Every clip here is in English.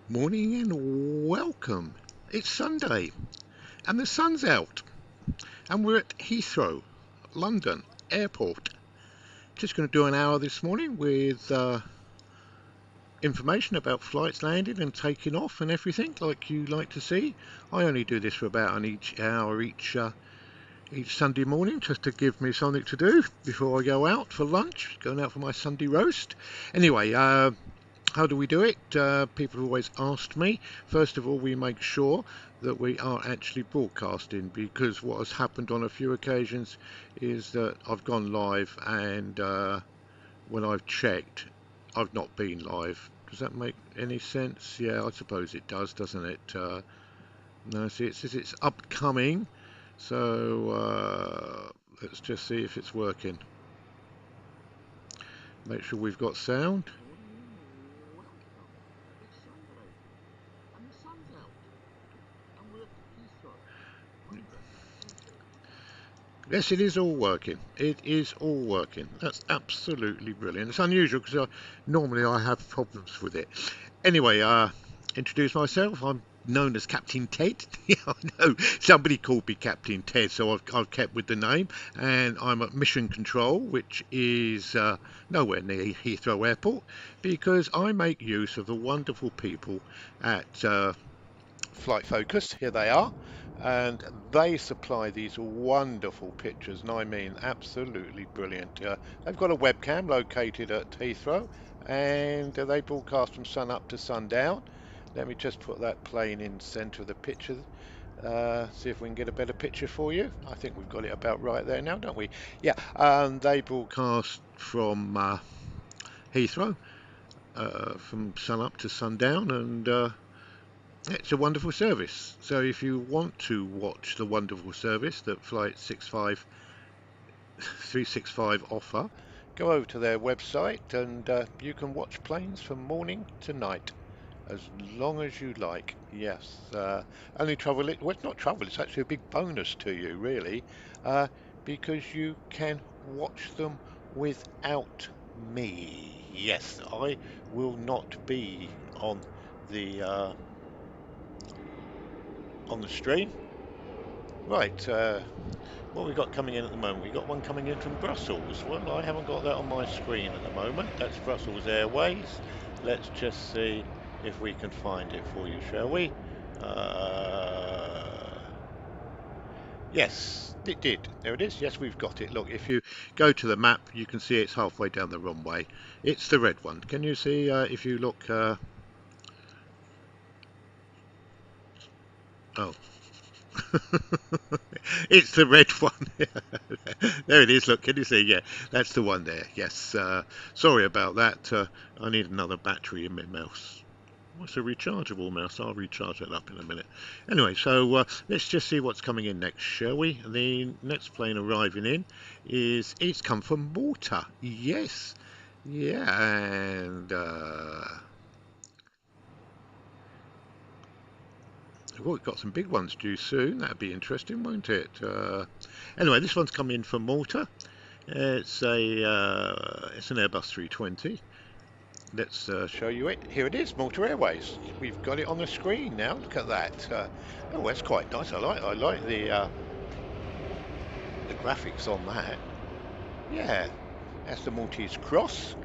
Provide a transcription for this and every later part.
Morning and welcome. It's Sunday and the sun's out, and we're at Heathrow, London Airport. Just going to do an hour this morning with information about flights landing and taking off and everything like you like to see. I only do this for about an each hour each Sunday morning just to give me something to do before I go out for lunch, going out for my Sunday roast. Anyway, how do we do it? People have always asked me. First of all, we make sure that we are actually broadcasting, because what has happened on a few occasions is that I've gone live and when I've checked, I've not been live. Does that make any sense? Yeah, I suppose it does, doesn't it? No, see, it says it's upcoming, so let's just see if it's working. Make sure we've got sound. Yes, it is all working. It is all working. That's absolutely brilliant. It's unusual because normally I have problems with it. Anyway, introduce myself. I'm known as Captain Ted. Yeah, I know somebody called me Captain Ted, so I've kept with the name. And I'm at Mission Control, which is nowhere near Heathrow Airport, because I make use of the wonderful people at Flight Focus. Here they are, and they supply these wonderful pictures, and I mean absolutely brilliant. They've got a webcam located at Heathrow, and they broadcast from sun up to sundown. Let me just put that plane in centre of the picture. See if we can get a better picture for you. I think we've got it about right there now, don't we? Yeah, they broadcast from Heathrow from sun up to sundown, and it's a wonderful service. So if you want to watch the wonderful service that Flight 365 offer, go over to their website and you can watch planes from morning to night as long as you like. Yes, only trouble well, it's not trouble, it's actually a big bonus to you, really, uh, because you can watch them without me. Yes, I will not be the uh, on the stream. Right, what we got coming in at the moment? We got one coming in from Brussels. Well, I haven't got that on my screen at the moment. That's Brussels Airways. Let's just see if we can find it for you, shall we? Yes, it did. There it is. Yes, we've got it. Look, if you go to the map, you can see it's halfway down the runway. It's the red one. Can you see if you look? Oh, it's the red one. There it is. Look, can you see? Yeah, that's the one there. Yes. Sorry about that. I need another battery in my mouse. What's a rechargeable mouse? I'll recharge it up in a minute. Anyway, so let's just see what's coming in next, shall we? The next plane arriving in it's come from Malta. Yes. Yeah, and we've got some big ones due soon. That'd be interesting, won't it? Anyway, this one's come in from Malta. It's an Airbus 320. Let's show you it. Here it is, Malta Airways. We've got it on the screen now. Look at that. Oh, that's quite nice. I like the graphics on that. Yeah, that's the Maltese cross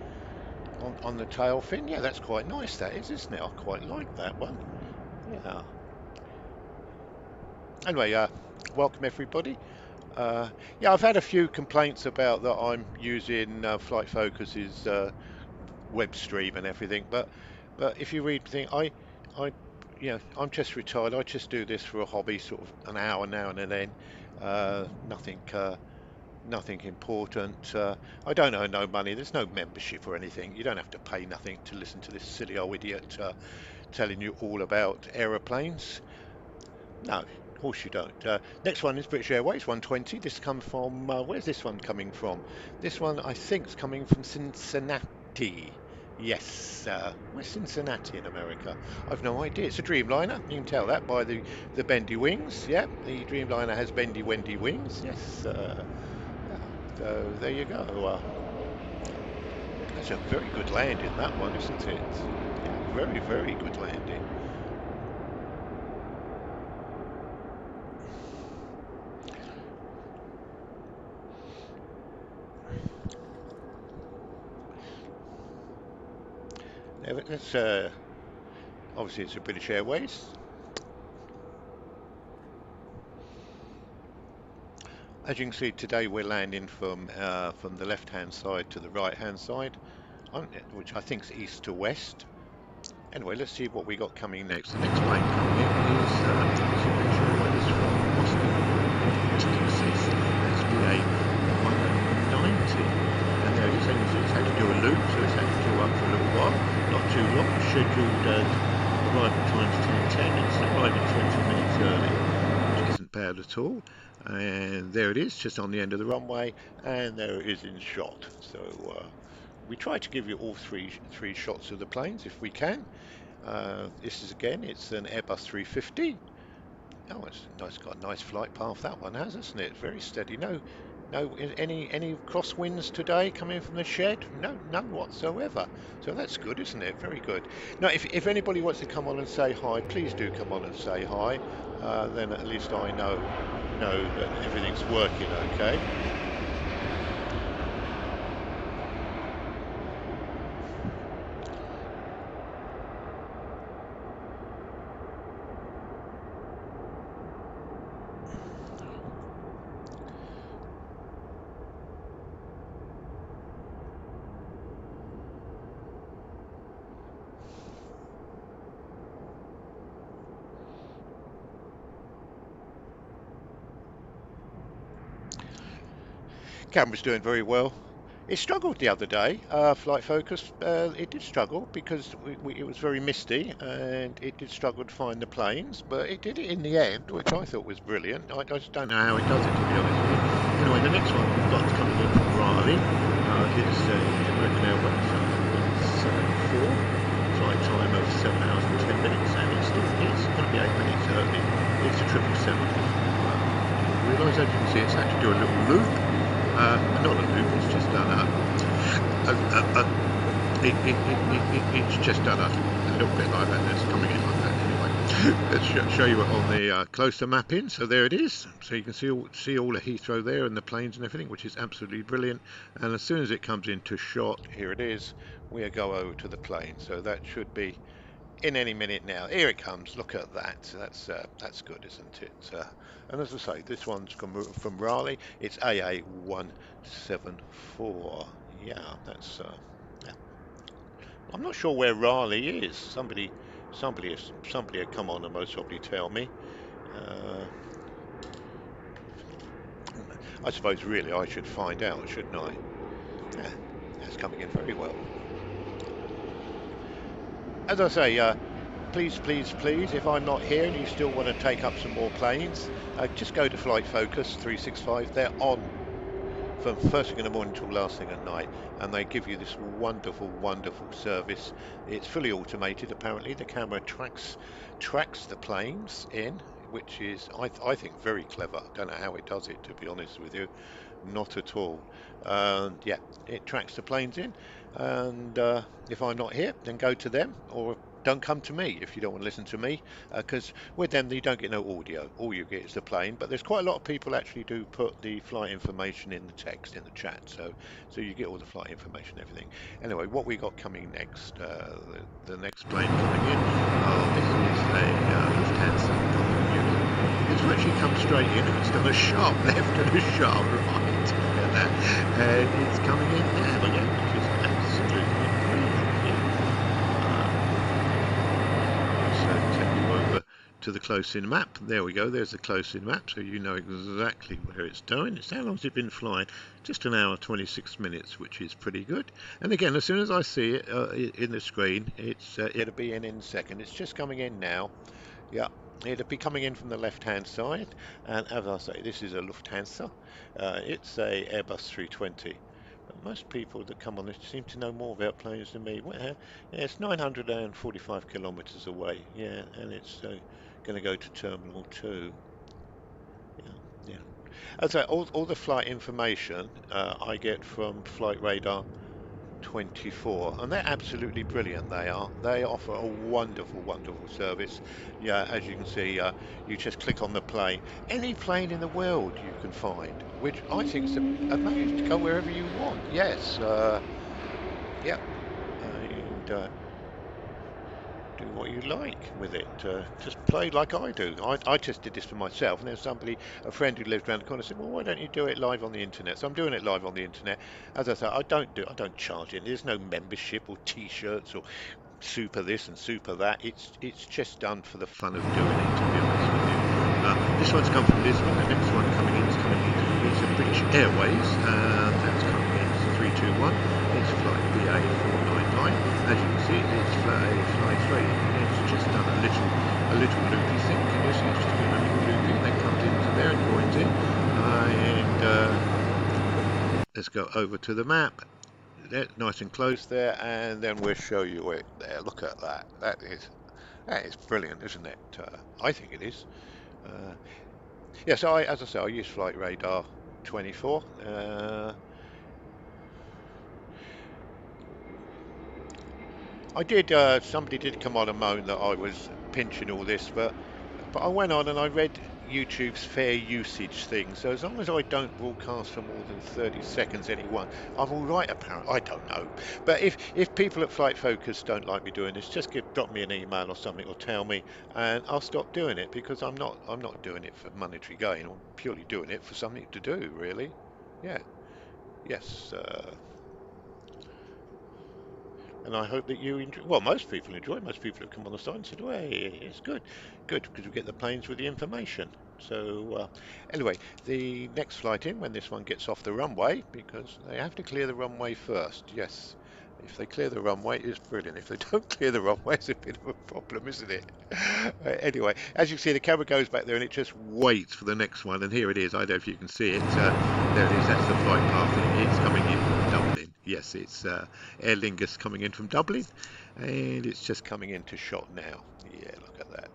on the tail fin. Yeah, that's quite nice. That is, isn't it? I quite like that one. Yeah. Anyway, welcome everybody. Yeah, I've had a few complaints about that I'm using Flight Focus's web stream and everything, but if you read the thing, I I'm just retired. I just do this for a hobby, sort of an hour now and then. Nothing important. I don't earn no money. There's no membership or anything. You don't have to pay nothing to listen to this silly old idiot telling you all about aeroplanes. No, of course you don't. Next one is British Airways 120. This comes from, where's this one coming from? This one I think is coming from Cincinnati. Yes, where's Cincinnati in America? I've no idea. It's a Dreamliner. You can tell that by the bendy wings. Yeah, the Dreamliner has bendy, wendy wings. Yes. Yeah. So there you go. That's a very good landing, that one, isn't it? Very, very good landing. That's obviously it's a British Airways. As you can see, today we're landing from the left-hand side to the right-hand side, which I think is east to west. Anyway, let's see what we got coming next. The next plane coming in is British Airways from Austin to Texas. That's BA 190. And there it is. It's had to do a loop, so it's had to do up for a little while. Not too long. Scheduled arrival time's 10:10. It's arriving 20 minutes early, which isn't bad at all. And there it is, just on the end of the runway, and there it is in shot. So we try to give you all three shots of the planes if we can. This is again, it's an Airbus 350. Oh, it's nice, got a nice flight path that one has, hasn't it? Very steady. No, any crosswinds today coming from the shed? No, none whatsoever. So that's good, isn't it? Very good. Now, if anybody wants to come on and say hi, please do come on and say hi. Then at least I know that everything's working okay. Camera's doing very well. It struggled the other day, Flight Focus. It did struggle because it was very misty and it did struggle to find the planes, but it did it in the end, which I thought was brilliant. I just don't know how it does it, to be honest with you. Anyway, the next one we've got coming in from Raleigh. It's American Airways 174, flight time of 7 hours and 10 minutes, and it's going to be 8 minutes early. It's a 777. You realise, as you can see, it's had to do a little loop. Not a loop, it's just done it's just done a little bit like that. It's coming in like that anyway. Let's show you it on the closer mapping. So there it is. So you can see all the Heathrow there and the planes and everything, which is absolutely brilliant. And as soon as it comes into shot, here it is. We go over to the plane. So that should be in any minute now. Here it comes. Look at that. That's good, isn't it? And as I say, this one's from Raleigh. It's AA 174. Yeah, that's. Yeah. I'm not sure where Raleigh is. Somebody had come on and most probably tell me. Uh, I suppose really I should find out, shouldn't I? Yeah, that's coming in very well. As I say, please, please, please, if I'm not here and you still want to take up some more planes, just go to Flight Focus 365. They're on from first thing in the morning till last thing at night, and they give you this wonderful, wonderful service. It's fully automated. Apparently, the camera tracks the planes in, which is I think very clever. I don't know how it does it, to be honest with you, not at all. Yeah, it tracks the planes in, and if I'm not here, then go to them or don't come to me if you don't want to listen to me, because with them you don't get no audio. All you get is the plane. But there's quite a lot of people actually do put the flight information in the text in the chat, so you get all the flight information, everything. Anyway, what we got coming next? The next plane coming in. Oh, this is a Lufthansa Golden unit. It's actually come straight in and it's done a sharp left and a sharp right. Look at that, and it's coming in now again, which is absolutely brilliant. Take you over to the close-in map. There we go. There's the close-in map, so you know exactly where it's going. How long has it been flying? Just an hour 26 minutes, which is pretty good. And again, as soon as I see it in the screen, it'll be in a second. It's just coming in now. Yeah, it'll be coming in from the left-hand side. And as I say, this is a Lufthansa. It's a Airbus 320. But most people that come on this seem to know more about planes than me. Well, yeah, it's 945 kilometers away. Yeah, and it's going to go to Terminal 2. Yeah, yeah. As I say, all the flight information I get from Flight Radar 24, and they're absolutely brilliant. They are. They offer a wonderful, wonderful service. Yeah, as you can see, you just click on the plane, any plane in the world you can find, which I think is amazing. To go wherever you want. Yes. Yep. And do what you like with it. Just play like I do. I just did this for myself, and there's a friend who lived around the corner, said, "Well, why don't you do it live on the internet?" So I'm doing it live on the internet. As I say, I don't charge it. There's no membership or T-shirts or super this and super that. It's just done for the fun of doing it, to be honest with you. This one's come from Lisbon. The next one coming in is coming in. It's a British Airways. That's coming in. It's a 321. It's flight BA 499. As you can see, it's flying straight in. It's just done a little loopy thing. Can you see? It's just doing a little loopy, and then comes into there and joins in. Let's go over to the map. Nice and close there, and then we'll show you it there. Look at that. That is brilliant, isn't it? I think it is. Yeah, so as I say, I use Flight Radar 24. I did. Somebody did come on and moan that I was pinching all this, but I went on and I read YouTube's fair usage thing. So as long as I don't broadcast for more than 30 seconds anyone, I'm all right. Apparently, I don't know. But if people at Flight Focus don't like me doing this, just drop me an email or something, or tell me, and I'll stop doing it, because I'm not doing it for monetary gain. I'm purely doing it for something to do, really. Yeah. Yes. And I hope that you enjoy. Well, most people enjoy. Most people have come on the site and said, "Well, hey, it's good, because we get the planes with the information." So anyway, the next flight in, when this one gets off the runway, because they have to clear the runway first. Yes, if they clear the runway, it's brilliant. If they don't clear the runway, it's a bit of a problem, isn't it? Anyway, as you can see, the camera goes back there and it just waits for the next one. And here it is. I don't know if you can see it. There it is. That's the flight path. It's coming in from Dublin. Yes, it's Aer Lingus coming in from Dublin, and it's just coming into shot now. Yeah, look at that.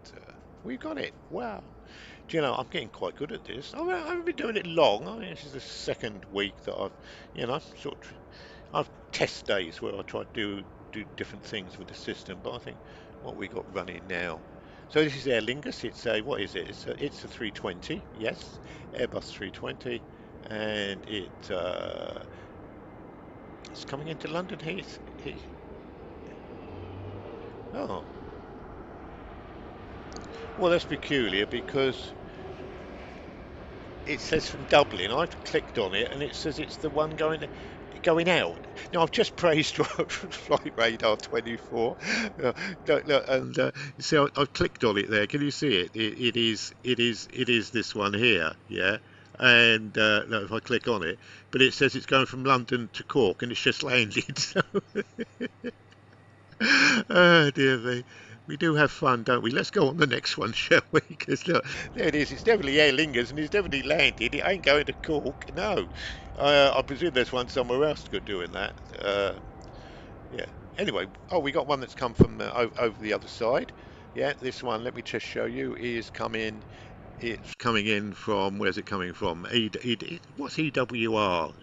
We got it. Wow. Do you know, I'm getting quite good at this. I haven't been doing it long. I mean, this is the second week that I've test days where I try to do different things with the system. But I think what we got running now. So this is Aer Lingus. It's a what is it? It's a 320. Yes, Airbus 320, and it's coming into London Heath. Oh, well, that's peculiar, because it says from Dublin. I've clicked on it and it says it's the one going out. Now, I've just praised Flight Radar 24. And you see, I've clicked on it there. Can you see it? It is this one here. Yeah. And no, if I click on it, but it says it's going from London to Cork, and it's just landed. So, oh dear me. We do have fun, don't we? Let's go on the next one, shall we? Because look, there it is. It's definitely Aer Lingus, and it's definitely landed. It ain't going to Cork. No. I presume there's one somewhere else doing that. Yeah. Anyway, oh, we got one that's come from over the other side. Yeah, this one, let me just show you, is coming. It's coming in from, where's it coming from? What's EWR?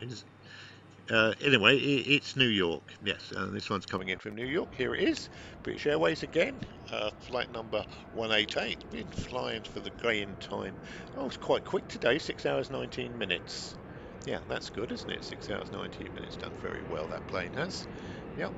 Anyway, it's New York. Yes, and this one's coming in from New York. Here it is. British Airways again. Flight number 188. Been flying for the greying time. Oh, it's quite quick today. 6 hours 19 minutes. Yeah, that's good, isn't it? 6 hours 19 minutes. Done very well, that plane has. Yep.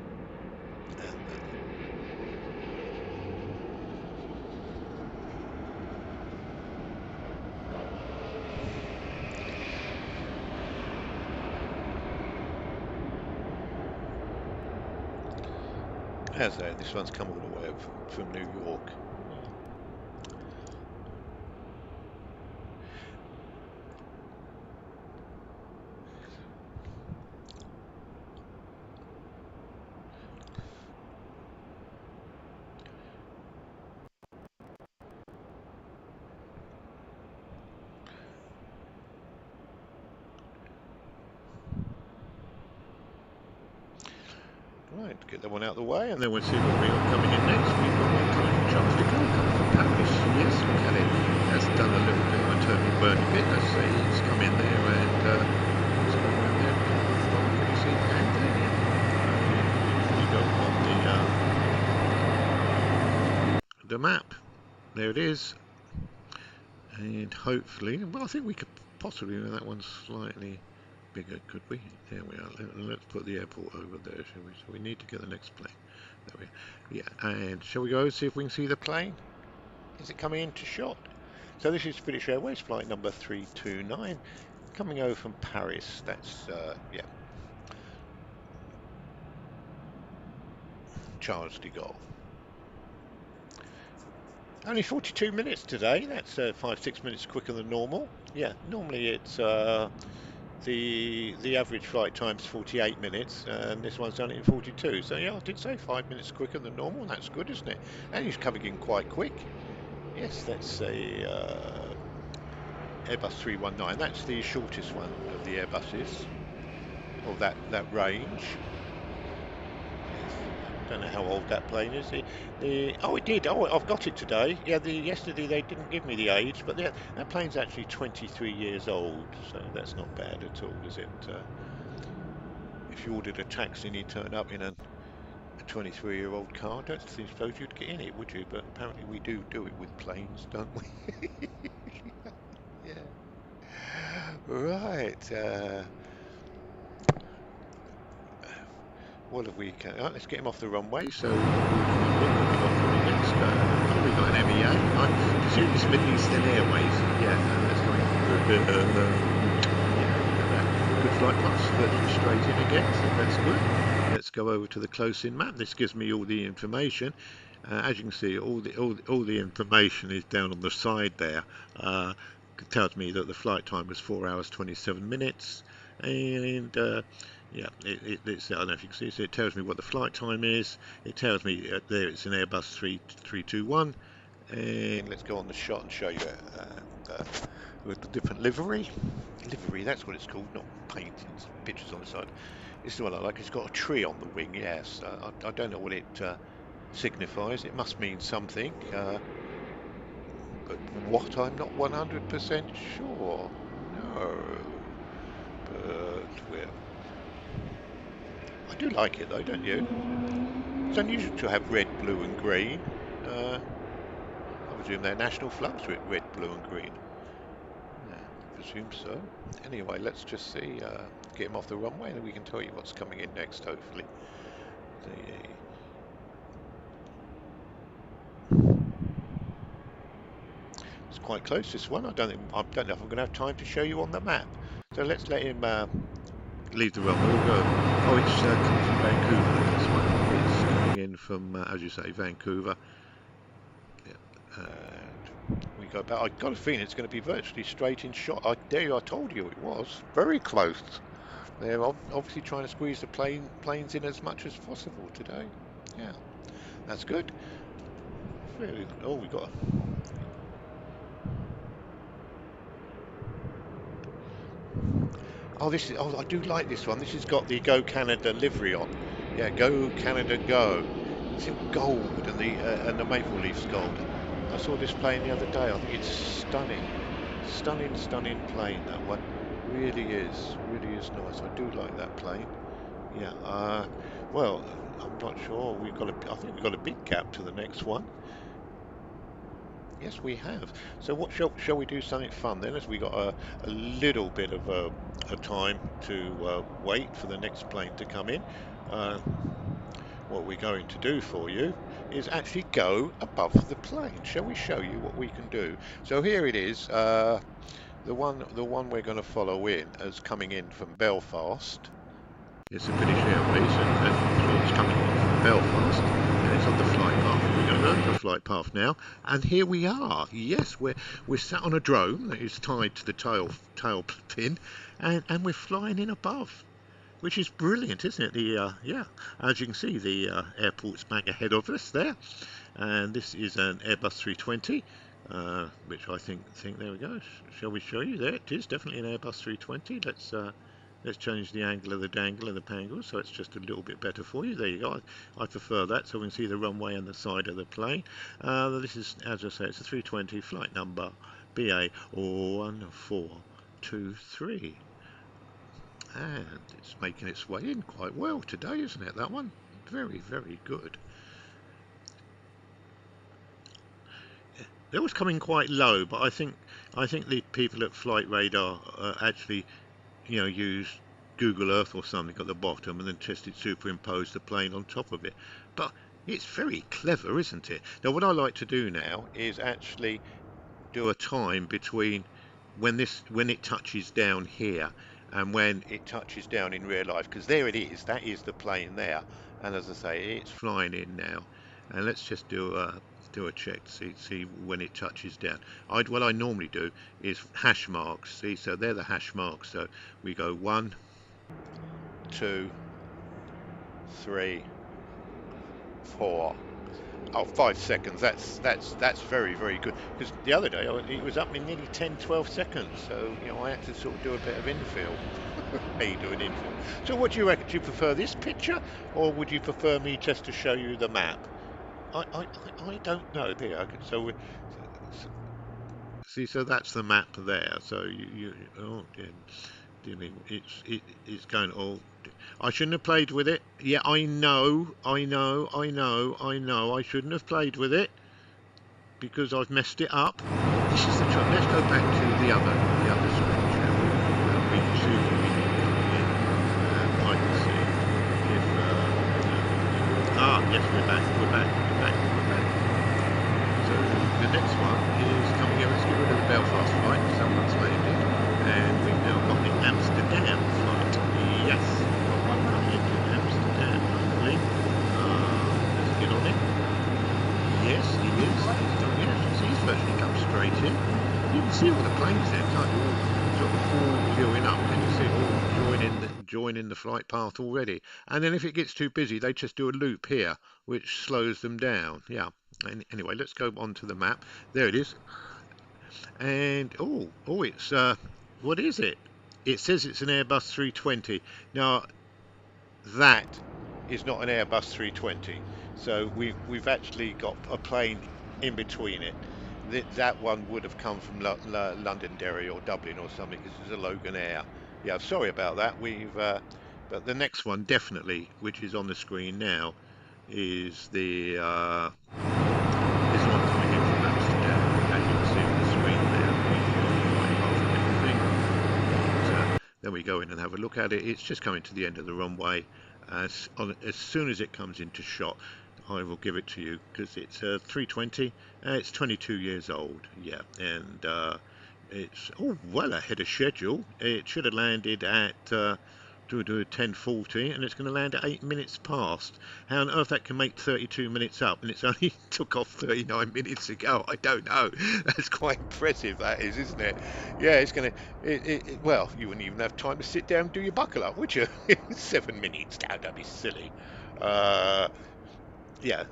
And, as this one's come all the way up from New York. Right, get that one out of the way, and then we'll see what we got coming in next. We've got one coming from Charles de Gaulle, coming from Paris. Yes, look at it. Has done a little bit of a turning burning bit. Let's see, it's come in there, and it's going around there. Can you see it? And there, yeah. the map. There it is. And hopefully, well, I think we could possibly make that one slightly bigger, could we? There we are. Let's put the airport over there, shall we? So we need to get the next plane. There we are. Yeah, and shall we go see if we can see the plane? Is it coming into shot? So this is British Airways flight number 329, coming over from Paris. That's, yeah, Charles de Gaulle. Only 42 minutes today. That's 5-6 minutes quicker than normal. Yeah, normally it's the average flight time's 48 minutes, and this one's done it in 42. So yeah, I did say 5 minutes quicker than normal. That's good, isn't it? And he's coming in quite quick. Yes, that's a Airbus 319. That's the shortest one of the Airbuses, or that range. Don't know how old that plane is. Oh, it did. Oh, I've got it today. Yeah, yesterday they didn't give me the age, but that plane's actually 23 years old, so that's not bad at all, is it? If you ordered a taxi and you turn up in a 23-year-old car, I don't suppose you'd get in it, would you? But apparently we do it with planes, don't we? Yeah. Right. What have we got? Right, let's get him off the runway. So we can look what we got coming next. Oh, we got an MEA. I presume it's Middle Eastern Airways. Yeah, that's going. Yeah, look at that. Good flight paths, virtually straight in again. So that's good. Let's go over to the close-in map. This gives me all the information. As you can see, all the information is down on the side there. It tells me that the flight time was 4 hours 27 minutes, and yeah, it's, I don't know if you can see, so it tells me what the flight time is. It tells me there it's an Airbus 321, and let's go on the shot and show you it. With the different livery, that's what it's called, not paintings, pictures on the side. This is the one I like. It's got a tree on the wing. Yes, I don't know what it signifies. It must mean something, but what, I'm not 100% sure. No, but I do like it though, don't you? It's unusual to have red, blue and green. I presume they're national flags with red, blue and green. Yeah, I presume so. Anyway, let's just see, get him off the runway and then we can tell you what's coming in next, hopefully. It's quite close, this one. I don't know if I'm going to have time to show you on the map. So let's let him leave the runway. We'll go. Oh, it's coming from Vancouver. This one. It's coming in from, as you say, Vancouver. Yeah. And we go back. I got a feeling it's going to be virtually straight in shot. I told you it was very close. They're obviously trying to squeeze the planes in as much as possible today. Yeah, that's good. Really. Oh, we got. Oh, this is. Oh, I do like this one. This has got the Go Canada livery on. Yeah, Go Canada Go. It's in gold and the maple leaf's gold. I saw this plane the other day. I think it's stunning, stunning plane. That one really is nice. I do like that plane. Yeah. Well, I'm not sure. I think we've got a big gap to the next one. Yes, we have. So what shall we do something fun then, as we got a little bit of a time to wait for the next plane to come in. Uh, what we're going to do for you is actually go above the plane. Shall we show you what we can do? So here it is. The one we're going to follow in as coming in from Belfast. It's the British Airways, and it's coming in from Belfast, and it's on the flight path. We're going over the flight path now, and here we are. Yes, we're sat on a drone that is tied to the tail pin, and we're flying in above, which is brilliant, isn't it? Yeah, as you can see, the airport's back ahead of us there, and this is an Airbus 320. Which I think there we go. Shall we show you? There it is, definitely an Airbus 320. Let's change the angle of the dangle and the pangle so it's just a little bit better for you. There you go. I prefer that so we can see the runway and the side of the plane. This is, as I say, it's a 320, flight number BA 1423. And it's making its way in quite well today, isn't it, that one? Very, very good. they always come in quite low, but I think the people at Flight Radar actually, use Google Earth or something at the bottom and then just superimpose the plane on top of it. But it's very clever, isn't it? Now, what I like to do now is actually do a time between when it touches down here and when it touches down in real life, because there it is. That is the plane there, and as I say, it's flying in now. And let's just do a check to see when it touches down. What I normally do is hash marks. See, so they're the hash marks. So we go 1, 2, 3, 4. Oh, 5 seconds. That's very, very good. Because the other day it was up in nearly 10, 12 seconds. So I had to sort of do a bit of infill. Me doing infill. So what do you reckon? Do you prefer this picture, or would you prefer me just to show you the map? I don't know. There. So see, so that's the map there. So oh dear me, it's going all. I shouldn't have played with it. Yeah, I know. I shouldn't have played with it because I've messed it up. This is the trouble. Let's go back to the other screen, shall we? We can see if we can come in. I can see if. Yes, we're back. So the next one is coming here. Let's get rid of the Belfast flight. Someone's landed, and we've now got the Amsterdam flight. Yes, got one coming to Amsterdam. Hopefully, let's get on it. Yes, he is. He's virtually come straight in. You can see all the planes there, can't you? All sort of all queuing up. Can you see all joining the flight path already? And then if it gets too busy, they just do a loop here, which slows them down. Yeah. Anyway, let's go on to the map. There it is. And it's what is it? It says it's an Airbus 320. Now that is not an Airbus 320. So we've actually got a plane in between it. That one would have come from Londonderry or Dublin or something. This is a Logan Air. Yeah, sorry about that. But the next one definitely, which is on the screen now, is the one coming in from Amsterdam. As you can see on the screen there, we've got half and everything. Then we go in and have a look at it. It's just coming to the end of the runway. As soon as it comes into shot, I will give it to you because it's a 320. It's 22 years old. Yeah, and it's well ahead of schedule. It should have landed at 10:40, and it's going to land at 8 minutes past. How on earth that can make 32 minutes up, and it's only took off 39 minutes ago? I don't know. That's quite impressive, that is, isn't it? Yeah, it's going to. Well, you wouldn't even have time to sit down and do your buckle up, would you? 7 minutes. That'd be silly. Yeah,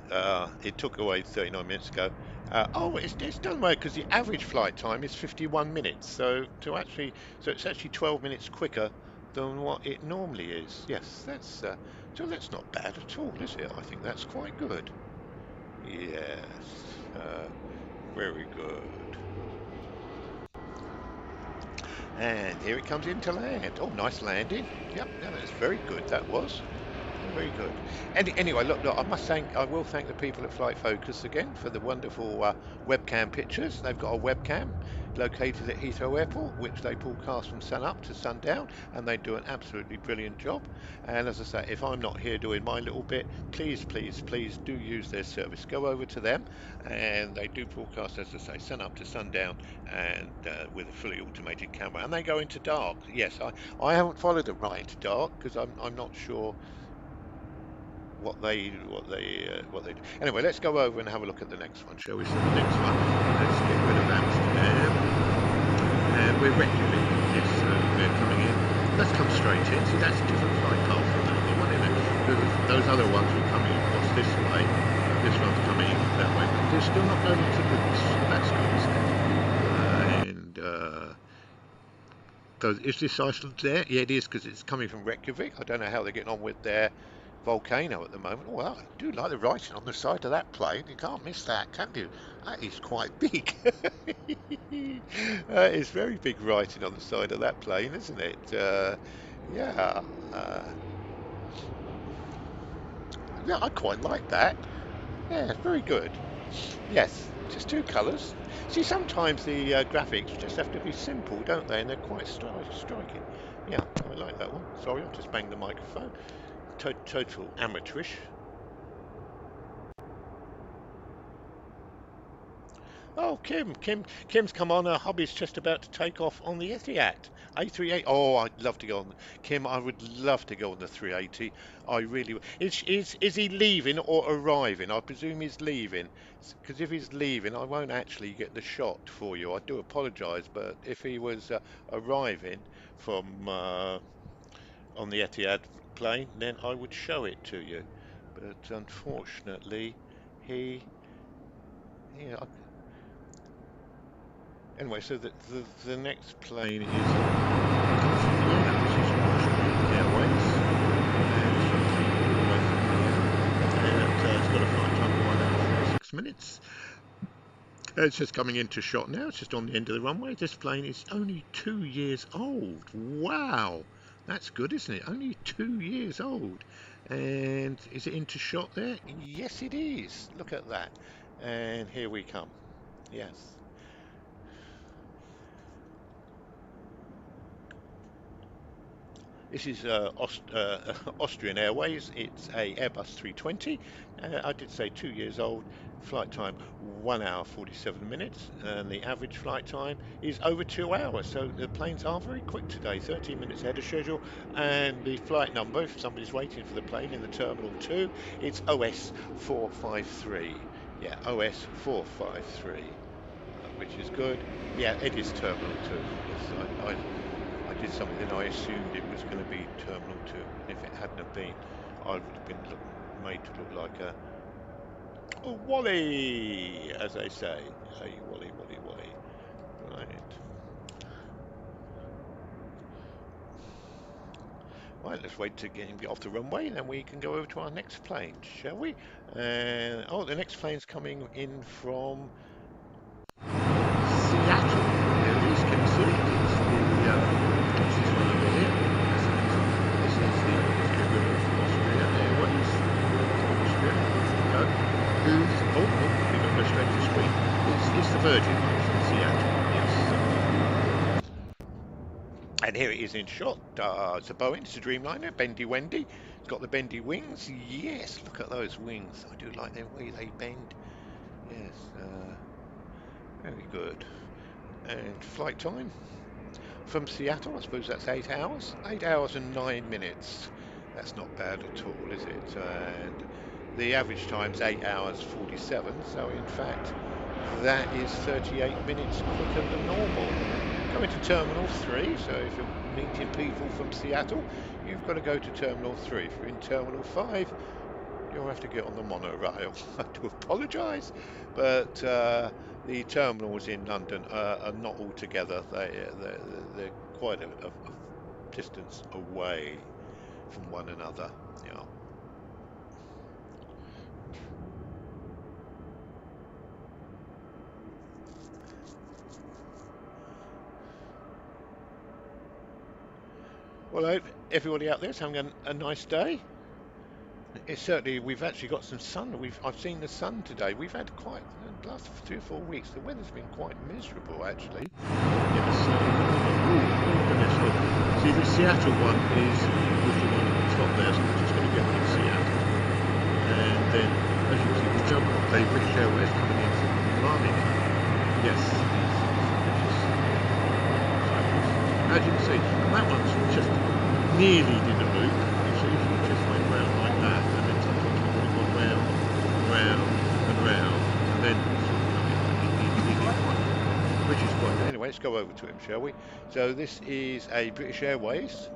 it took away 39 minutes ago. It's done well because the average flight time is 51 minutes. So it's actually 12 minutes quicker than what it normally is. Yes, that's not bad at all, is it? I think that's quite good. Yes, very good. And here it comes in to land. Oh, nice landing. Yep, that was very good. That was. Very good. Anyway, look, I will thank the people at Flight Focus again for the wonderful webcam pictures. They've got a webcam located at Heathrow Airport, which they broadcast from sun up to sundown, and they do an absolutely brilliant job. And as I say, if I'm not here doing my little bit, please do use their service. Go over to them, and they do broadcast, as I say, sun up to sundown, and with a fully automated camera. And they go into dark. Yes, I haven't followed them right into dark because I'm not sure what they do. Anyway, let's go over and have a look at the next one, shall we? So the next one, let's get rid of Amsterdam, and we're Reykjavik. Yes, so we're coming in. Let's come straight in. See, that's a different flight path from that other one, isn't it? Those other ones were coming across this way. This one's coming that way. But they're still not loading tickets. That's good, isn't it? So is this Iceland there? Yeah, it is, because it's coming from Reykjavik. I don't know how they're getting on with their volcano at the moment. Oh, well, I do like the writing on the side of that plane. You can't miss that, can you? That is quite big. That is very big writing on the side of that plane, isn't it? Yeah. Yeah, I quite like that. Yeah, very good. Yes, just two colours. See, sometimes the graphics just have to be simple, don't they? And they're quite striking. Yeah, I like that one. Sorry, I just banged the microphone. Total amateurish. Oh, Kim's come on. Her hubby's just about to take off on the Etihad A38. Oh, I'd love to go on. Kim, I would love to go on the 380. I really would. Is he leaving or arriving? I presume he's leaving. Because if he's leaving, I won't actually get the shot for you. I do apologise, but if he was arriving from on the Etihad plane, then I would show it to you. But unfortunately, he. Yeah, anyway, so the next plane is comes from Vienna, which is Austrian Airways, and it's coming all the way from Vienna, and it's got a flight time of 1 hour 36 minutes. It's just coming into shot now. It's just on the end of the runway. This plane is only 2 years old. Wow, that's good, isn't it? Only 2 years old. And is it into shot there? Yes, it is. Look at that. And here we come. Yes. This is Austrian Airways. It's a Airbus 320. I did say 2 years old. Flight time 1 hour 47 minutes, and the average flight time is over 2 hours. So the planes are very quick today, 13 minutes ahead of schedule. And the flight number, if somebody's waiting for the plane in the Terminal 2, it's OS 453. Yeah, OS 453, which is good. Yeah, it is Terminal 2. Yes, I did something, I assumed it was going to be Terminal 2. And if it hadn't have been, I would have been made to look like a Wally, as they say. Hey, Wally, Wally, Wally. Right. Right, let's wait to get him off the runway, and then we can go over to our next plane, shall we? And oh, the next plane's coming in from Seattle. There it is. Can you see it? It's what's this one over here? This is the let's get rid of Austria Airways. Austria. No. Who's we're going to go straight to the screen. It's the Virgin one from Seattle. Yes. And here it is in shot. It's a Boeing, it's a Dreamliner, Bendy Wendy. It's got the bendy wings. Yes, look at those wings. I do like the way they bend. Yes, very good. And flight time from Seattle, I suppose that's 8 hours. 8 hours and 9 minutes. That's not bad at all, is it? And the average time's 8 hours 47. So in fact, that is 38 minutes quicker than normal. Coming to Terminal 3, so if you're meeting people from Seattle, you've got to go to Terminal 3. If you're in Terminal 5, you'll have to get on the monorail. I do apologise, but the terminals in London are not all together. They're quite a distance away from one another. Yeah. Well, I hope everybody out there is having a nice day. It's certainly, we've actually got some sun. I've seen the sun today. We've had quite the last 3 or 4 weeks. The weather's been quite miserable actually. Yes. Oh goodness. Look. See, the Seattle one is with the one at the top there. So we're just going to get rid of Seattle, and then as you can see, we've got a British Airways coming in from Monaco. Yes. As you can see, that one's just nearly did a loop. You see, if you just went round like that, and then sometimes you would have gone round, round, and round, and then which is quite. Anyway, let's go over to him, shall we? So this is a British Airways.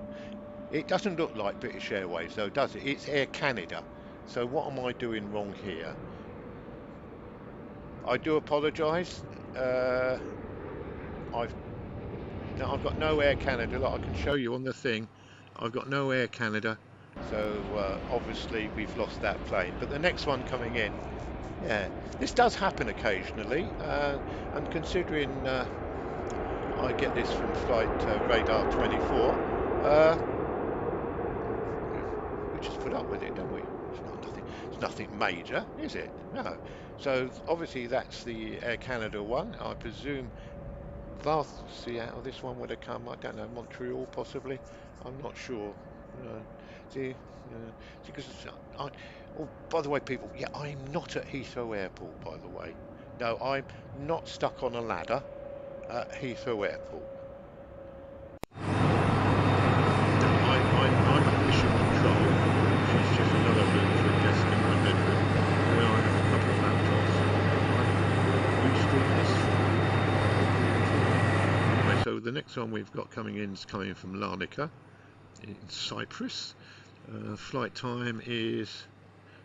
It doesn't look like British Airways, though, does it? It's Air Canada. So what am I doing wrong here? I do apologise. I've got no Air Canada. Like I can show you on the thing. I've got no Air Canada. So obviously we've lost that plane. But the next one coming in, yeah, this does happen occasionally. And considering I get this from flight radar 24, we just put up with it, don't we? It's not nothing. It's nothing major, is it? No. So obviously that's the Air Canada one. I presume Bath, Seattle, this one would have come, I don't know, Montreal possibly. I'm not sure. Uh, see, because I, oh, by the way, people, yeah, I'm not at Heathrow Airport, by the way. No, I'm not stuck on a ladder at Heathrow Airport. No, I'm at mission control, which is just another room for a desk in my bedroom, where I have a couple of laptops and I restream this. Anyway, so the next one we've got coming in is coming from Larnaca in Cyprus. Flight time is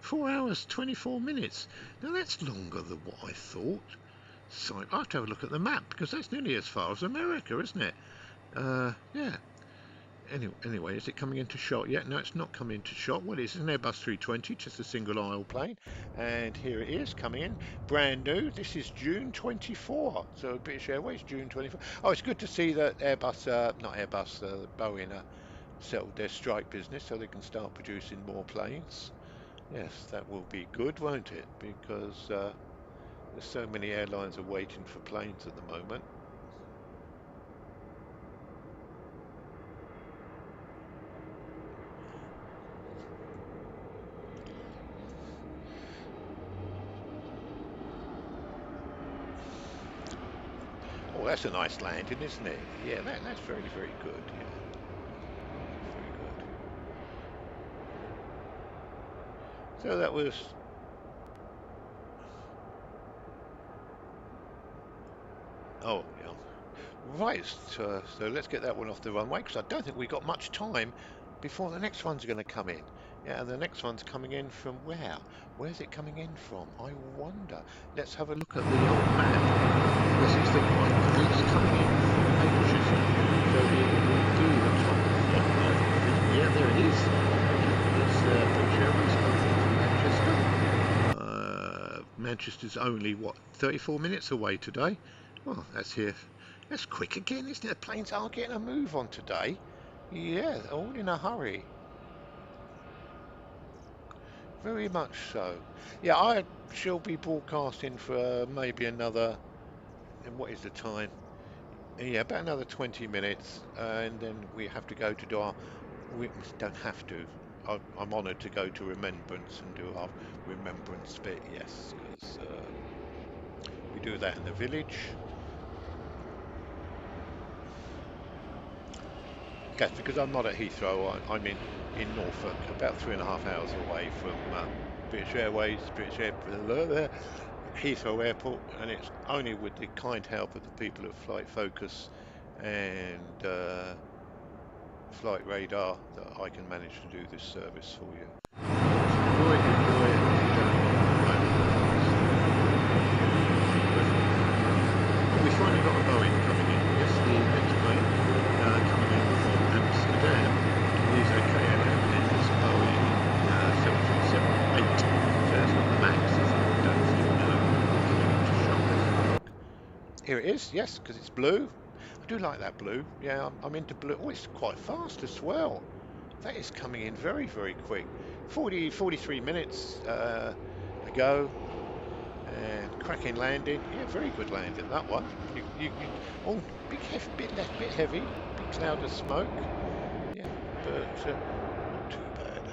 4 hours 24 minutes. Now that's longer than what I thought. So I have to have a look at the map because that's nearly as far as America, isn't it? Yeah. Anyway, is it coming into shot yet? No, it's not coming into shot. Well, it's an Airbus 320, just a single aisle plane. And here it is coming in, brand new. This is June 24. So British Airways, June 24. Oh, it's good to see that Airbus, not Airbus, Boeing settled their strike business so they can start producing more planes. Yes, that will be good, won't it? Because there's so many airlines are waiting for planes at the moment. Oh, that's a nice landing, isn't it? Yeah, that's very, very good. Yeah, very good. So that was, oh, yeah. Right, so let's get that one off the runway because I don't think we've got much time before the next one's going to come in. Yeah, the next one's coming in from where? Where's it coming in from? I wonder. Let's have a look at the old map. This is the one. It's coming in from Manchester, so it will do the top flight path. I think. Yeah, there it is. Yeah, it's British Airways coming in from Manchester. Manchester's only what 34 minutes away today. Well, that's here. That's quick again, isn't it? The planes are getting a move on today. Yeah, all in a hurry. Very much so. Yeah, I shall be broadcasting for maybe another. And what is the time? Yeah, about another 20 minutes, and then we have to go to do our. We don't have to. I'm honoured to go to Remembrance and do our Remembrance bit. Yes, because we do that in the village. Yes, because I'm not at Heathrow. I'm in Norfolk, about 3.5 hours away from British Airways, Heathrow Airport, and it's only with the kind help of the people at Flight Focus and Flight Radar that I can manage to do this service for you. If you enjoy it, you enjoy it. If you don't, oh, we finally got a Boeing coming in. Yes, the next plane coming in from Amsterdam is a KLM and it's Boeing 737-8. So that's not the Max, is it? I don't think no. Coming into shot. Here it is, yes, because it's blue. I do like that blue. Yeah, I'm into blue. Oh, it's quite fast as well. That is coming in very, very quick. 43 minutes ago. And cracking landing. Yeah, very good landing, that one. Oh, bit heavy. Big cloud of smoke. Yeah, but not too bad, eh?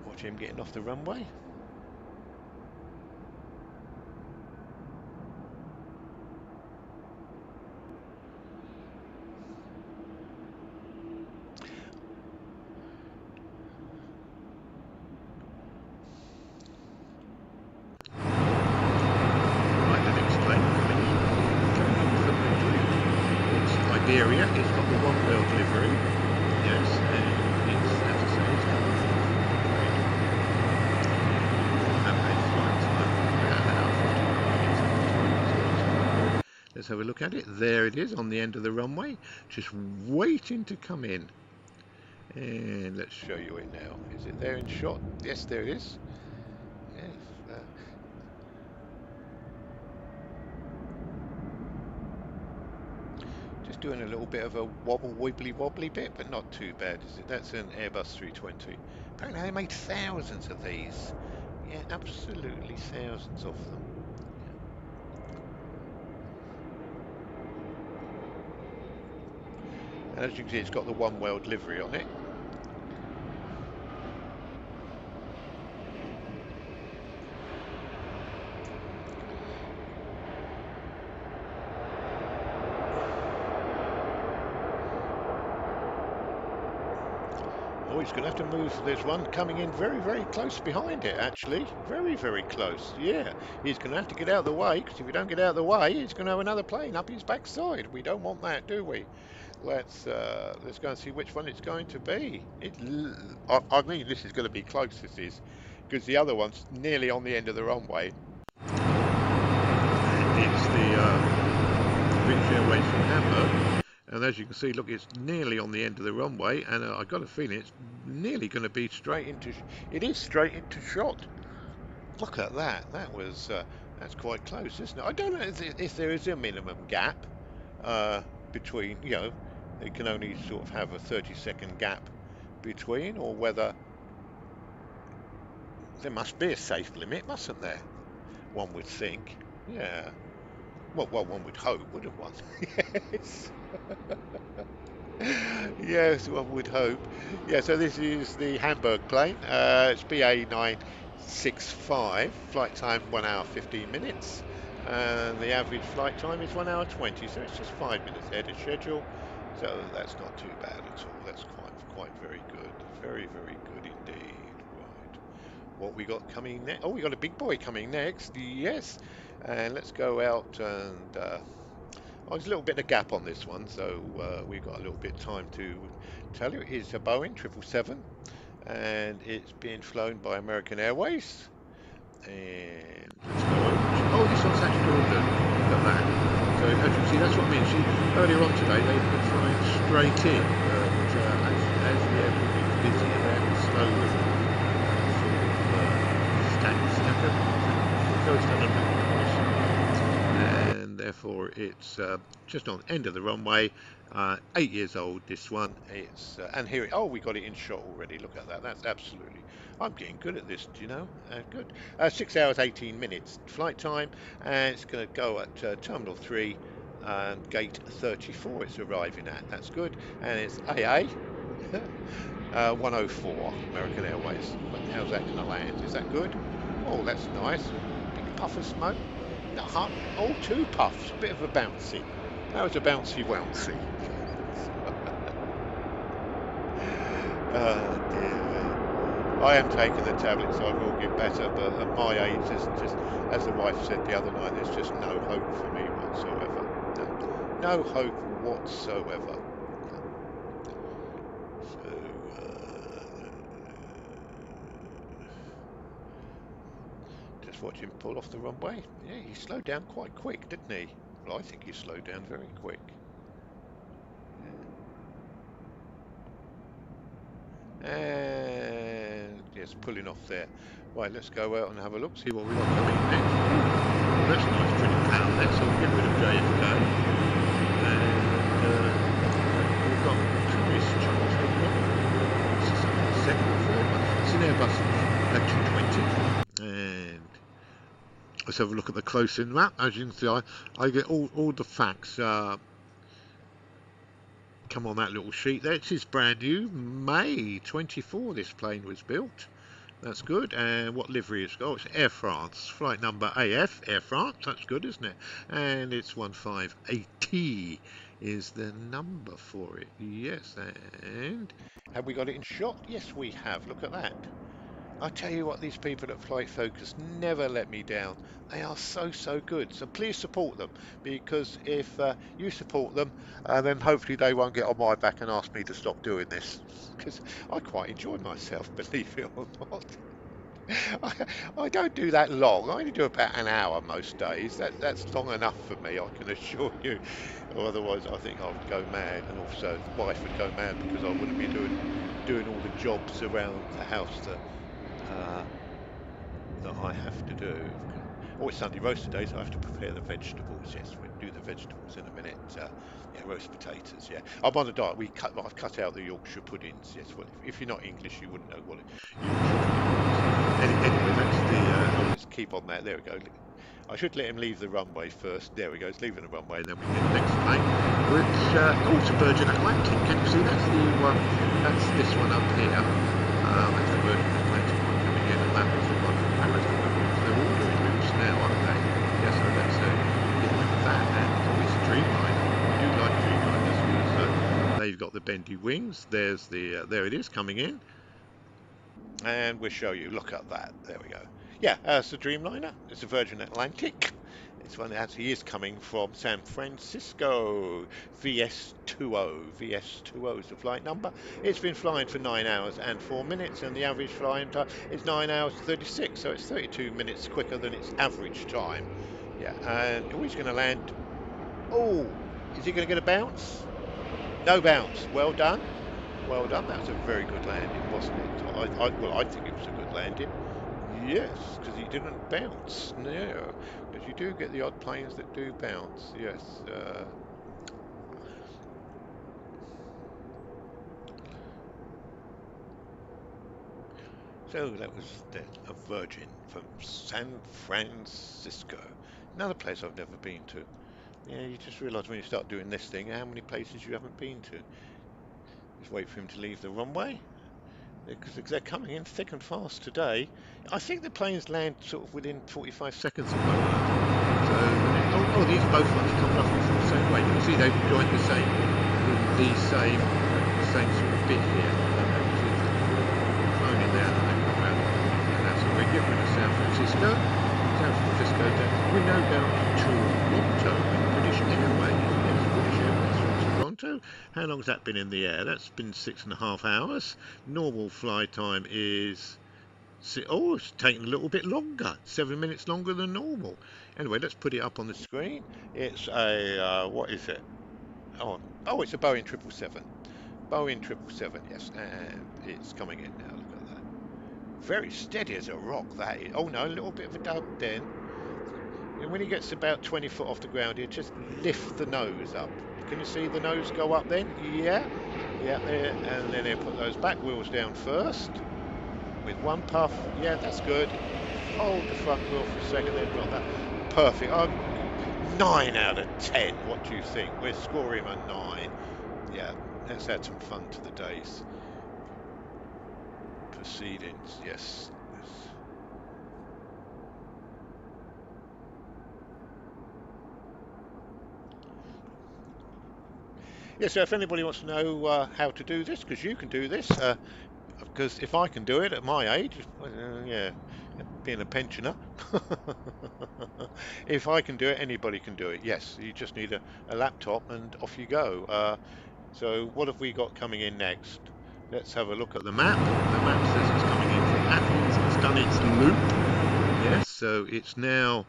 Watch him getting off the runway. Area. It's got the one world livery, yes, and it's, as I say, it's coming from have a flight time about an hour 59 minutes. Let's have a look at it. There it is on the end of the runway, just waiting to come in. And let's show you it now. Is it there in shot? Yes, there it is. Yes. It's doing a little bit of a wobble, wibbly wobbly bit, but not too bad, is it? That's an Airbus 320. Apparently they made thousands of these. Yeah, absolutely thousands of them. And as you can see, it's got the One World livery on it. Oh, he's going to have to move. There's one coming in very, very close behind it, actually. Very, very close. Yeah, he's going to have to get out of the way, because if you don't get out of the way, he's going to have another plane up his backside. We don't want that, do we? Let's go and see which one it's going to be. I mean, this is going to be close, this is, because the other one's nearly on the end of the runway. It's the British Airways from Hamburg. And as you can see, look, it's nearly on the end of the runway, and I've got a feeling it's nearly going to be straight into. It is straight into shot. Look at that. That's quite close, isn't it? I don't know if there is a minimum gap between. It can only sort of have a 30-second gap between, or whether there must be a safe limit, mustn't there? One would think. Yeah. Well, one would hope, wouldn't one? Yes. Yes, one would hope. Yeah, so this is the Hamburg plane. It's BA965. Flight time 1 hour 15 minutes. And the average flight time is 1 hour 20, so it's just 5 minutes ahead of schedule. So that's not too bad at all. That's quite very good. Very, very good indeed. Right. What we got coming next? Oh, we got a big boy coming next. Yes. And let's go out and there's a little bit of gap on this one, so we've got a little bit of time to tell you. It's a Boeing 777, and it's being flown by American Airways. And let's go over. Oh, this one's actually ordered. Look at that. So as you can see, that's what I mean. See, earlier on today, they've been flying straight in, but as the airport gets busier, they're slowly stack up. So it's done a and therefore it's just on the end of the runway. 8 years old, this one. It's and here. Oh, we got it in shot already. Look at that. That's absolutely. I'm getting good at this. Do you know? Good. 6 hours 18 minutes flight time, and it's going to go at Terminal 3. Gate 34 it's arriving at. That's good. And it's AA 104 American Airways. How's that going to land? Is that good? Oh, that's nice. Big puff of smoke. Oh, 2 puffs. Bit of a bouncy. That was a bouncy wouncy. Oh dear me. I am taking the tablet, so I will get better, but at my age, there's just, as the wife said the other night, there's just no hope for me whatsoever. No hope whatsoever. Just watch him pull off the runway. Yeah, he slowed down quite quick, didn't he? Well, I think he slowed down very quick. And yes, pulling off there. Right, let's go out and have a look, see what we've got coming next. Well, that's nice, pretty pound there, so we get rid of JFK. And we've got Tourist Charles This is the second or third one. It's an Airbus 220. And let's have a look at the close-in map. As you can see, I get all the facts come on that little sheet there. It is brand new, May 24 this plane was built. That's good. And what livery it's got? It's Air France, flight number AF, Air France. That's good, isn't it? And it's 1580 is the number for it. Yes. And have we got it in shot? Yes, we have. Look at that. I tell you what, these people at Flight Focus never let me down. They are so good. So please support them, because if you support them, then hopefully they won't get on my back and ask me to stop doing this. Because I quite enjoy myself, believe it or not. I don't do that long. I only do about an hour most days. That's long enough for me, I can assure you. Or otherwise, I think I would go mad, and also the wife would go mad because I wouldn't be doing all the jobs around the house that I have to do. Oh, it's Sunday roast today, so I have to prepare the vegetables. Yes, we'll do the vegetables in a minute. Yeah, roast potatoes. Yeah, I'm on a diet. I've cut out the Yorkshire puddings. Yes, well, if you're not English, you wouldn't know what Yorkshire pudding is. Anyway, that's the. Let's keep on that. There we go. I should let him leave the runway first. There we go. He's leaving the runway, and then we get the next plane, which oh, it's a Virgin Atlantic. Can you see? That's the one. That's this one up here. That's the Virgin Atlantic one coming in, and that was the one from Paris. They're all doing routes now, aren't they? Yes, so let's get rid of that. And oh, it's Dreamliner. We do like Dreamliners because they've got the bendy wings. There's the there it is coming in. And we'll show you. Look at that. There we go. Yeah, it's a Dreamliner. It's a Virgin Atlantic. It's one that actually is coming from San Francisco. VS20. VS20 is the flight number. It's been flying for 9 hours and 4 minutes, and the average flying time is 9 hours 36. So it's 32 minutes quicker than its average time. Yeah, and oh, he's going to land. Oh, is he going to get a bounce? No bounce. Well done. Well done. That was a very good landing, wasn't it? Well, I think it was a good landing. Yes, because he didn't bounce. No, because you do get the odd planes that do bounce. Yes. So that was a Virgin from San Francisco. Another place I've never been to. Yeah, you just realise when you start doing this thing how many places you haven't been to. Just wait for him to leave the runway. Because they're coming in thick and fast today. I think the planes land sort of within 45 seconds of one another. So, oh, these both ones come roughly from the same way. You can see they've joined the same same sort of bit here. Flown in there and they've come around. And that's what we're getting rid of San Francisco. San Francisco, we're now down to Toronto with British Airways. Yes, British Airways from Toronto. How long has that been in the air? That's been 6.5 hours. Normal fly time is... Oh, it's taking a little bit longer. 7 minutes longer than normal. Anyway, let's put it up on the screen. It's a... what is it? Oh, it's a Boeing 777. Boeing 777, yes. And it's coming in now. Look at that. Very steady as a rock, that is. Oh, no, a little bit of a dub then. And when he gets about 20 foot off the ground, he'll just lift the nose up. Can you see the nose go up then? Yeah. Yeah, there. And then he'll put those back wheels down first. With one puff. Yeah, that's good. Hold the front wheel for a second, then drop that. Perfect. 9 out of 10. What do you think? We're scoring a 9. Yeah, let's add some fun to the day's proceedings. Yes. Yeah, so if anybody wants to know how to do this, because you can do this, because if I can do it at my age, yeah, being a pensioner, if I can do it, anybody can do it. Yes, you just need a laptop and off you go. So what have we got coming in next? Let's have a look at the map. The map says it's coming in from Athens. It's done its loop. Yes, so it's now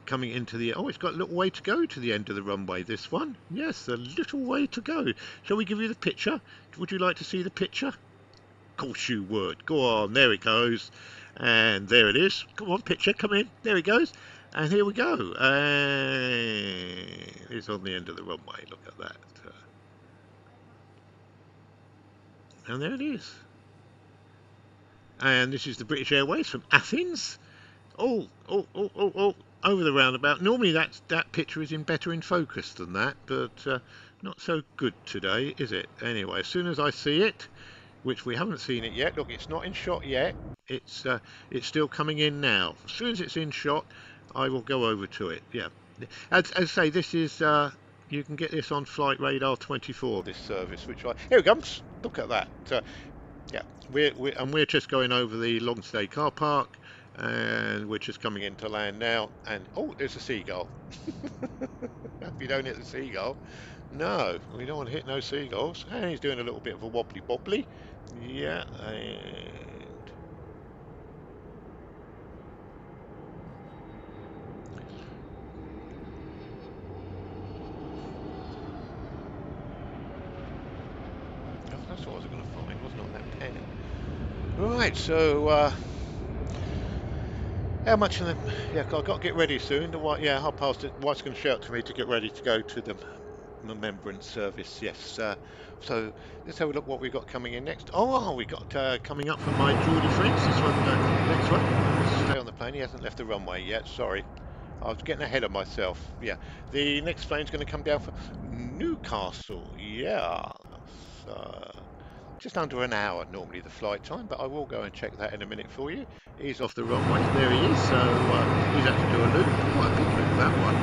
coming into the... Oh, it's got a little way to go to the end of the runway, this one. Yes, a little way to go. Shall we give you the picture? Would you like to see the picture? Of course you would. Go on, there it goes. And there it is. Come on, picture, come in. There it goes. And here we go. And it's on the end of the runway. Look at that. And there it is. And this is the British Airways from Athens. Oh, over the roundabout. Normally that picture is better in focus than that, but not so good today, is it? Anyway, as soon as I see it, which we haven't seen it yet. Look, it's not in shot yet. It's still coming in now. As soon as it's in shot, I will go over to it. Yeah. As I say, this is you can get this on Flight Radar 24. This service, which here it comes. Look at that. Yeah, we're just going over the long stay car park, and we're just coming into land now. And oh, there's a seagull. Hope you don't hit the seagull. No, we don't want to hit no seagulls. And he's doing a little bit of a wobbly. Yeah, and that's what I was going to find, wasn't it, on that pen? Right, so How much of them? Yeah, I've got to get ready soon. The wife, yeah, I'll pass it. Wife's going to shout to me to get ready to go to the remembrance service. Yes. So let's have a look what we got coming in next. Oh, we got coming up from my Geordie friends. This one, next one. Let's stay on the plane. He hasn't left the runway yet. Sorry. I was getting ahead of myself. Yeah. The next plane's going to come down for Newcastle. Yeah. So just under an hour normally the flight time, but I will go and check that in a minute for you. He's off the runway. There he is. So he's had to do a loop. Quite a big loop, that one.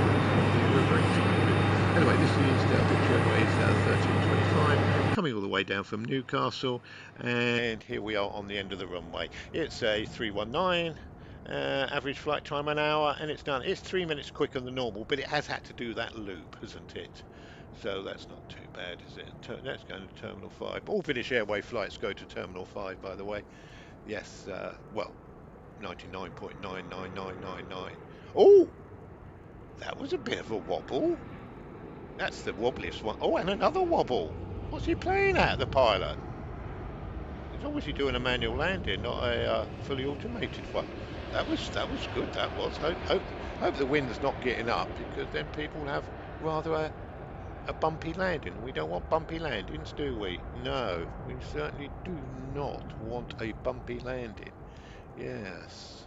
They were very tiny loop. Anyway, this is the picture where he's 1325 coming all the way down from Newcastle. And here we are on the end of the runway. It's a 319. Average flight time an hour, and it's done. It's 3 minutes quicker than normal, but it has had to do that loop, hasn't it? So that's not too bad, is it? That's going to Terminal 5. All British Airway flights go to Terminal 5, by the way. Yes, well, 99.99999. Oh, that was a bit of a wobble. That's the wobbliest one. Oh, and another wobble. What's he playing at, the pilot? He's obviously doing a manual landing, not a fully automated one. That was good. That was. Hope the wind's not getting up, because then people have rather a bumpy landing. We don't want bumpy landings, do we? No, we certainly do not want a bumpy landing. Yes.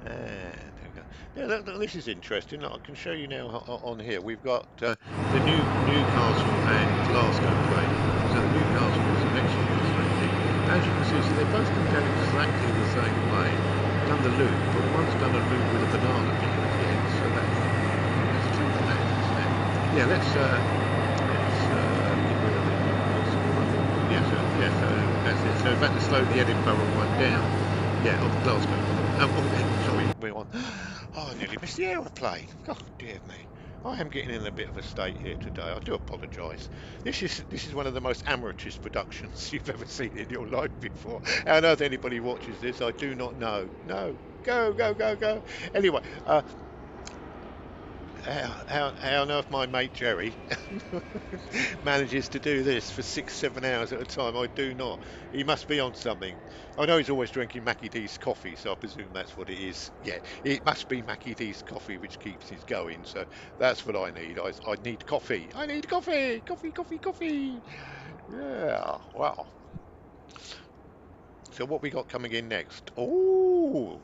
And there we go. Yeah, this is interesting. Look, I can show you now on here. We've got the Newcastle and Glasgow plane. So the Newcastle was the next one that's landing. As you can see, so they both come down exactly the same way. Done the loop, but one's done a loop with a banana bit at the end. So that's clever, that, isn't it? Yeah, let's get rid of the Newcastle one. Yeah, so that's it. So if I had to slow the Edinburgh one down, yeah, of Glasgow. Sorry, we're on. Oh, I nearly missed the aeroplane. Oh, dear me. I am getting in a bit of a state here today. I do apologise. This is one of the most amateurish productions you've ever seen in your life before. How on earth anybody watches this, I do not know. No. Go, go, go, go. Anyway, how on earth my mate Jerry manages to do this for 6-7 hours at a time, I do not. He must be on something. I know he's always drinking Mackie D's coffee, so I presume that's what it is. Yeah, it must be Mackie D's coffee which keeps us going, so that's what I need. I need coffee. I need coffee! Coffee, coffee, coffee! Yeah, wow. So what we got coming in next? Oh,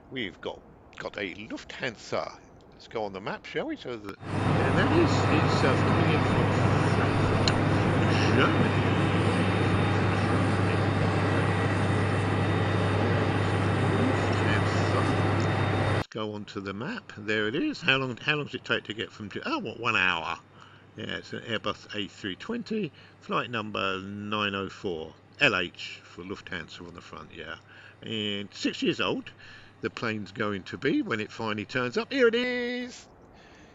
we've got a Lufthansa. Let's go on the map, shall we? So that, yeah, that is, it's coming in from Frankfurt, Germany. Let's go on to the map. There it is. How long does it take to get from? Oh, what, 1 hour? Yeah, it's an Airbus A320, flight number 904, LH for Lufthansa on the front. Yeah, and 6 years old. The plane's going to be when it finally turns up. Here it is.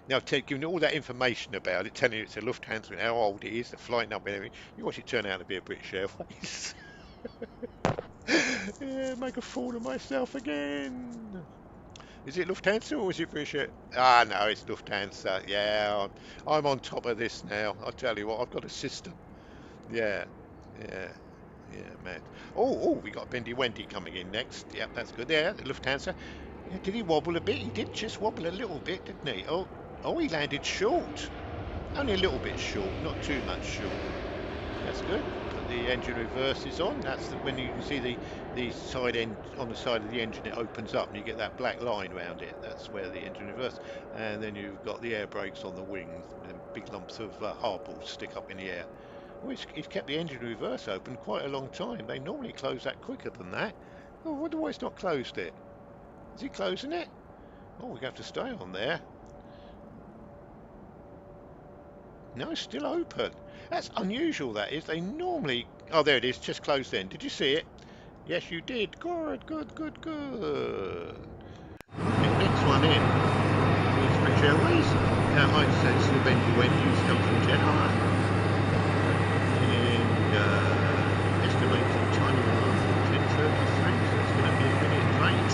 Now, giving you all that information about it, telling you it's a Lufthansa and how old it is, the flight number, and everything. You watch it turn out to be a British Airways. Yeah, make a fool of myself again. Is it Lufthansa or is it British Air? Ah, no, it's Lufthansa. Yeah, I'm on top of this now. I tell you what, I've got a system. Yeah, yeah. Yeah, man. Oh, we got Bendy Wendy coming in next. Yep, that's good. Yeah, the Lufthansa. Yeah, did he wobble a bit? He did just wobble a little bit, didn't he? Oh, he landed short. Only a little bit short, not too much short. That's good. Put the engine reverses on. That's when you can see the side end on the side of the engine. It opens up and you get that black line around it. That's where the engine reverse. And then you've got the air brakes on the wings. And big lumps of hardballs stick up in the air. Well, he's kept the engine reverse open quite a long time. They normally close that quicker than that. Oh, I wonder why he's not closed it. Is he closing it? Oh, we have to stay on there. No, it's still open. That's unusual, that is. They normally... Oh, there it is. Just closed then. Did you see it? Yes, you did. Good, good, good, good. Right, next one in is British Airways. Now, I'd say it's the Bendy Wendy's come from Jeddah. Estimated time of arrival 10:33, so it's going to be a minute late.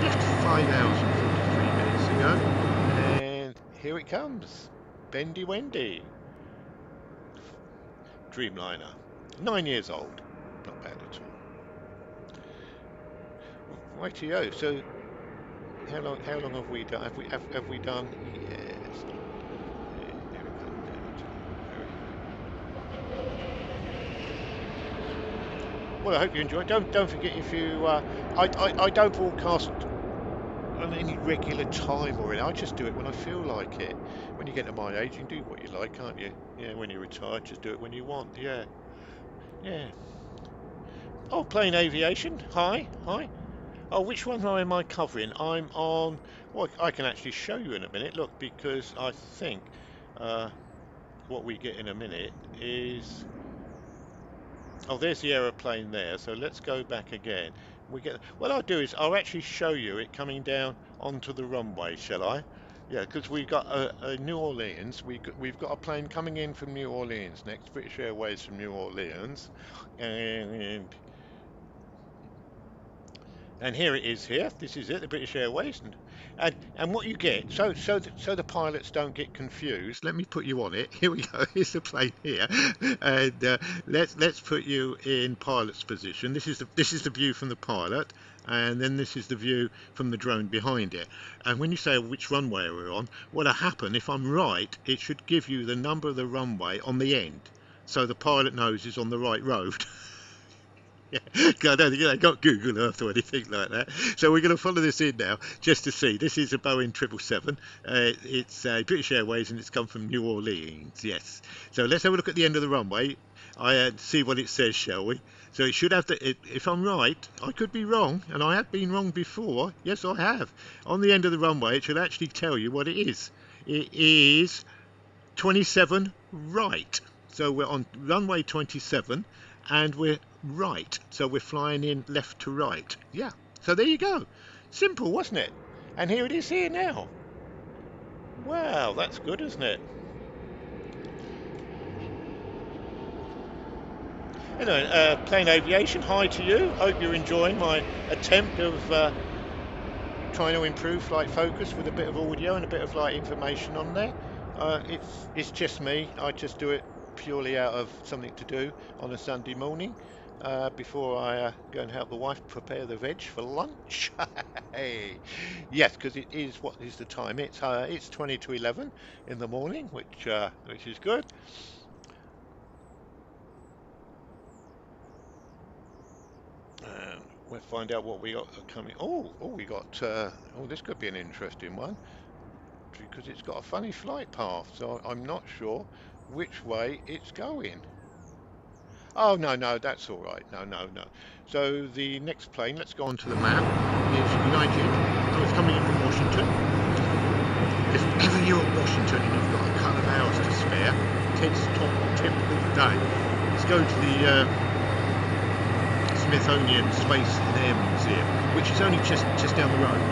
Left 5 hours and 43 minutes ago, and here it comes. Bendy Wendy. Dreamliner. 9 years old. Not bad at all. Rightio. So how long have we done? Have we done? Yes. There we come down Well, I hope you enjoy. Don't forget if you. I don't broadcast on any regular time or anything. I just do it when I feel like it. When you get to my age, you can do what you like, can't you? Yeah. When you're retired, just do it when you want. Yeah. Yeah. Oh, plane aviation. Hi. Hi. Oh, which one am I covering? I'm on. Well, I can actually show you in a minute. Look, because I think uh, what we get in a minute is. Oh, there's the aeroplane there. So let's go back again. We get. What I'll do is I'll actually show you it coming down onto the runway, shall I? Yeah, because we've got New Orleans. We've got a plane coming in from New Orleans next. British Airways from New Orleans, and here it is here. This is it, the British Airways, and what you get. So the pilots don't get confused. Let me put you on it. Here we go. Here's the plane here, and let's put you in pilot's position. This is the view from the pilot, and then this is the view from the drone behind it. And when you say which runway we're on, what'll happen if I'm right? It should give you the number of the runway on the end, so the pilot knows he's on the right road. Yeah, I don't think they got Google Earth or anything like that. So we're going to follow this in now just to see. This is a Boeing 777. It's British Airways and it's come from New Orleans. Yes. So let's have a look at the end of the runway. See what it says, shall we? So it should have if I'm right, I could be wrong, and I have been wrong before. Yes, I have. On the end of the runway, it should actually tell you what it is. It is 27 right. So we're on runway 27 and we're right. So we're flying in left to right. Yeah. So there you go. Simple, wasn't it? And here it is here now. Wow, that's good, isn't it? Anyway, plane aviation, hi to you. Hope you're enjoying my attempt of trying to improve flight focus with a bit of audio and a bit of information on there. It's just me. I just do it purely out of something to do on a Sunday morning before I go and help the wife prepare the veg for lunch. Hey, yes, because it is what is the time? It's 20 to 11 in the morning, which is good. We'll find out what we got coming. We got. This could be an interesting one because it's got a funny flight path, so I'm not sure which way it's going. Oh, no, no, that's all right. No, no, no. So the next plane, let's go onto the map, is United. So it's coming in from Washington. If ever you're at Washington and you've got a couple of hours to spare, Ted's top tip of the day is go to the Smithsonian Space and Air Museum, which is only just down the road.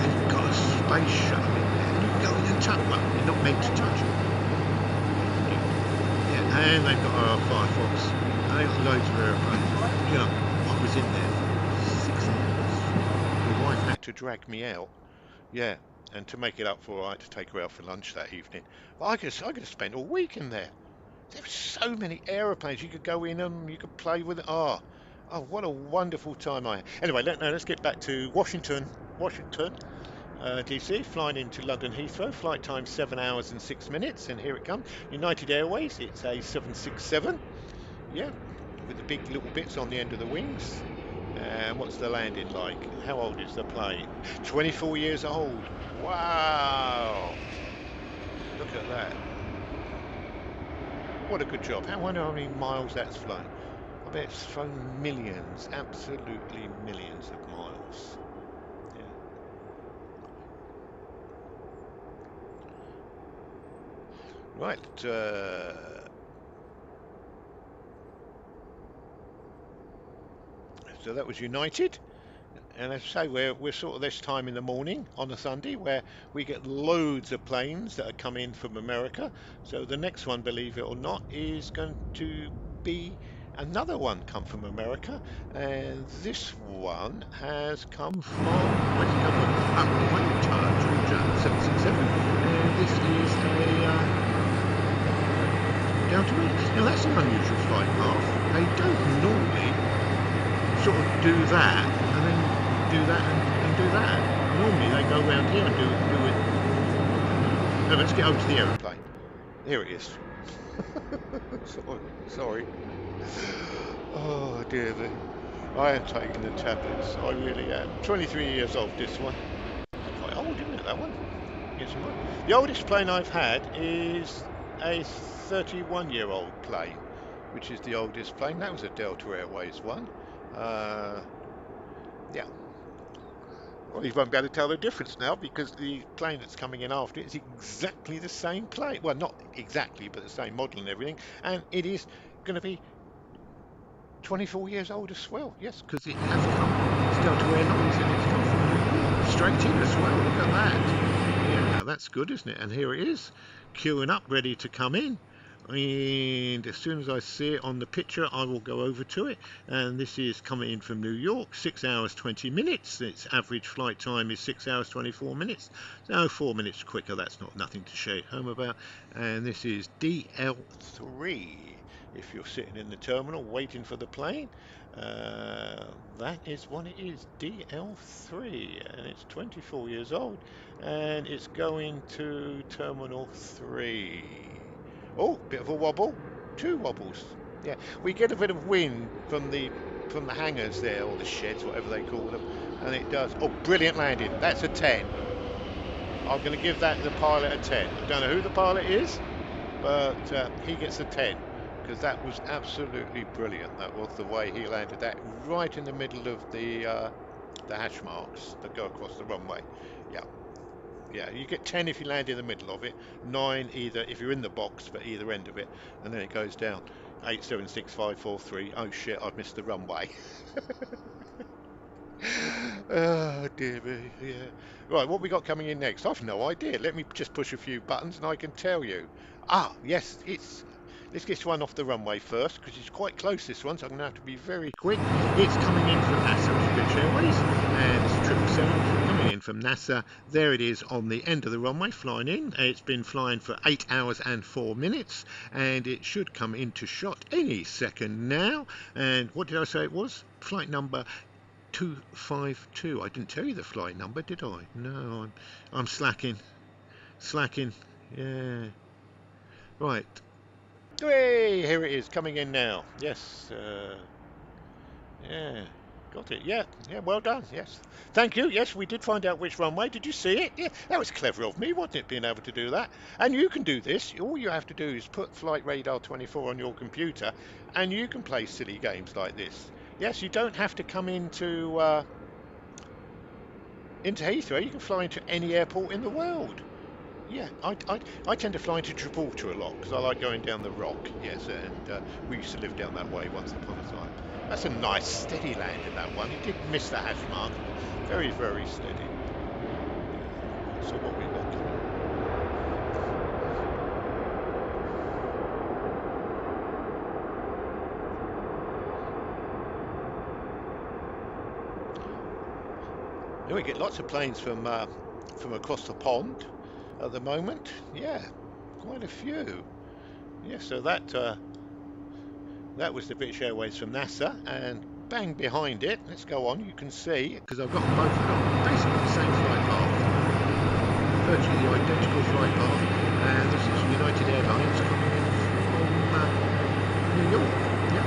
They've got a space shuttle in there. You can go in and touch. Well, you're not meant to touch it. Yeah, and they've got a Firefox. And they've got loads of aeroplanes. You know, I was in there for 6 hours. My wife had to drag me out. Yeah, and to make it up for, I had to take her out for lunch that evening. But I could have spent all week in there. There were so many aeroplanes. You could go in them, you could play with it. Oh, what a wonderful time I had. Anyway, let's get back to Washington, DC, flying into London Heathrow. Flight time 7 hours and 6 minutes, and here it comes. United Airways, it's a 767. Yeah, with the big little bits on the end of the wings. And what's the landing like? How old is the plane? 24 years old. Wow. Look at that. What a good job. I wonder how many miles that's flown. I bet it's flown millions, absolutely millions of miles. Yeah. Right. So that was United. And as I say, we're sort of this time in the morning on a Sunday where we get loads of planes that are coming in from America. So the next one, believe it or not, is going to be another one come from America. And this one has come from, where's it come from? Atlanta, Georgia, 767. And this is down to Reading. Now that's an unusual flight path. They don't normally sort of do that and then do that and do that. Normally they go around here and do it. No, let's get over to the aeroplane. Here it is. Sorry. Oh dear me. I am taking the tablets. I really am. 23 years old, this one. Quite old, isn't it, that one? Yes, the oldest plane I've had is a 31-year-old plane, which is the oldest plane. That was a Delta Airways one. Yeah. Well, you won't be able to tell the difference now because the plane that's coming in after it is exactly the same plane. Well, not exactly, but the same model and everything. And it is going to be 24 years old as well. Yes, because it has come. It's Delta Airlines and it's come from New York straight in as well. Look at that. Yeah, that's good, isn't it? And here it is, queuing up, ready to come in. And as soon as I see it on the picture, I will go over to it. And this is coming in from New York, 6 hours 20 minutes. Its average flight time is 6 hours 24 minutes. So 4 minutes quicker. That's not nothing to shake home about. And this is DL3. If you're sitting in the terminal waiting for the plane, that is what it is, DL3, and it's 24 years old, and it's going to Terminal 3. Oh, bit of a wobble, 2 wobbles. Yeah, we get a bit of wind from the hangars there, or the sheds, whatever they call them, and it does. Oh, brilliant landing. That's a 10. I'm going to give that the pilot a 10. I don't know who the pilot is, but he gets a 10. Because that was absolutely brilliant. That was the way he landed that right in the middle of the hash marks that go across the runway. Yeah, you get 10 if you land in the middle of it, 9 either if you're in the box for either end of it, and then it goes down 8, 7, 6, 5, 4, 3. Oh shit, I've missed the runway. Oh dear me, yeah. Right, what we got coming in next? I've no idea. Let me just push a few buttons and I can tell you. Ah, yes, let's get one off the runway first because it's quite close, this one, so I'm going to have to be very quick. It's coming in from NASA, British Airways, and it's 777 coming in from NASA. There it is on the end of the runway, flying in. It's been flying for 8 hours and 4 minutes, and it should come into shot any second now. And what did I say it was? Flight number 252. I didn't tell you the flight number, did I? No, I'm slacking. Yeah. Right. Hey, here it is, coming in now. Yes. Yeah. Got it. Yeah. Well done. Yes. Thank you. Yes, we did find out which runway. Did you see it? Yeah. That was clever of me, wasn't it, being able to do that? And you can do this. All you have to do is put Flight Radar 24 on your computer, and you can play silly games like this. Yes, you don't have to come into Heathrow. You can fly into any airport in the world. Yeah, I tend to fly into Gibraltar a lot because I like going down the rock. Yes, and we used to live down that way once upon a time. That's a nice steady landing, that one. He did miss the hash mark. Very, very steady. So what we got coming? Then we get lots of planes from across the pond at the moment. Yeah, quite a few. Yeah, so that was the British Airways from NASA, and bang behind it, let's go on, you can see, because I've got them both, I've got basically the same flight path, virtually the identical flight path, and this is United Airlines coming in from New York. Yeah,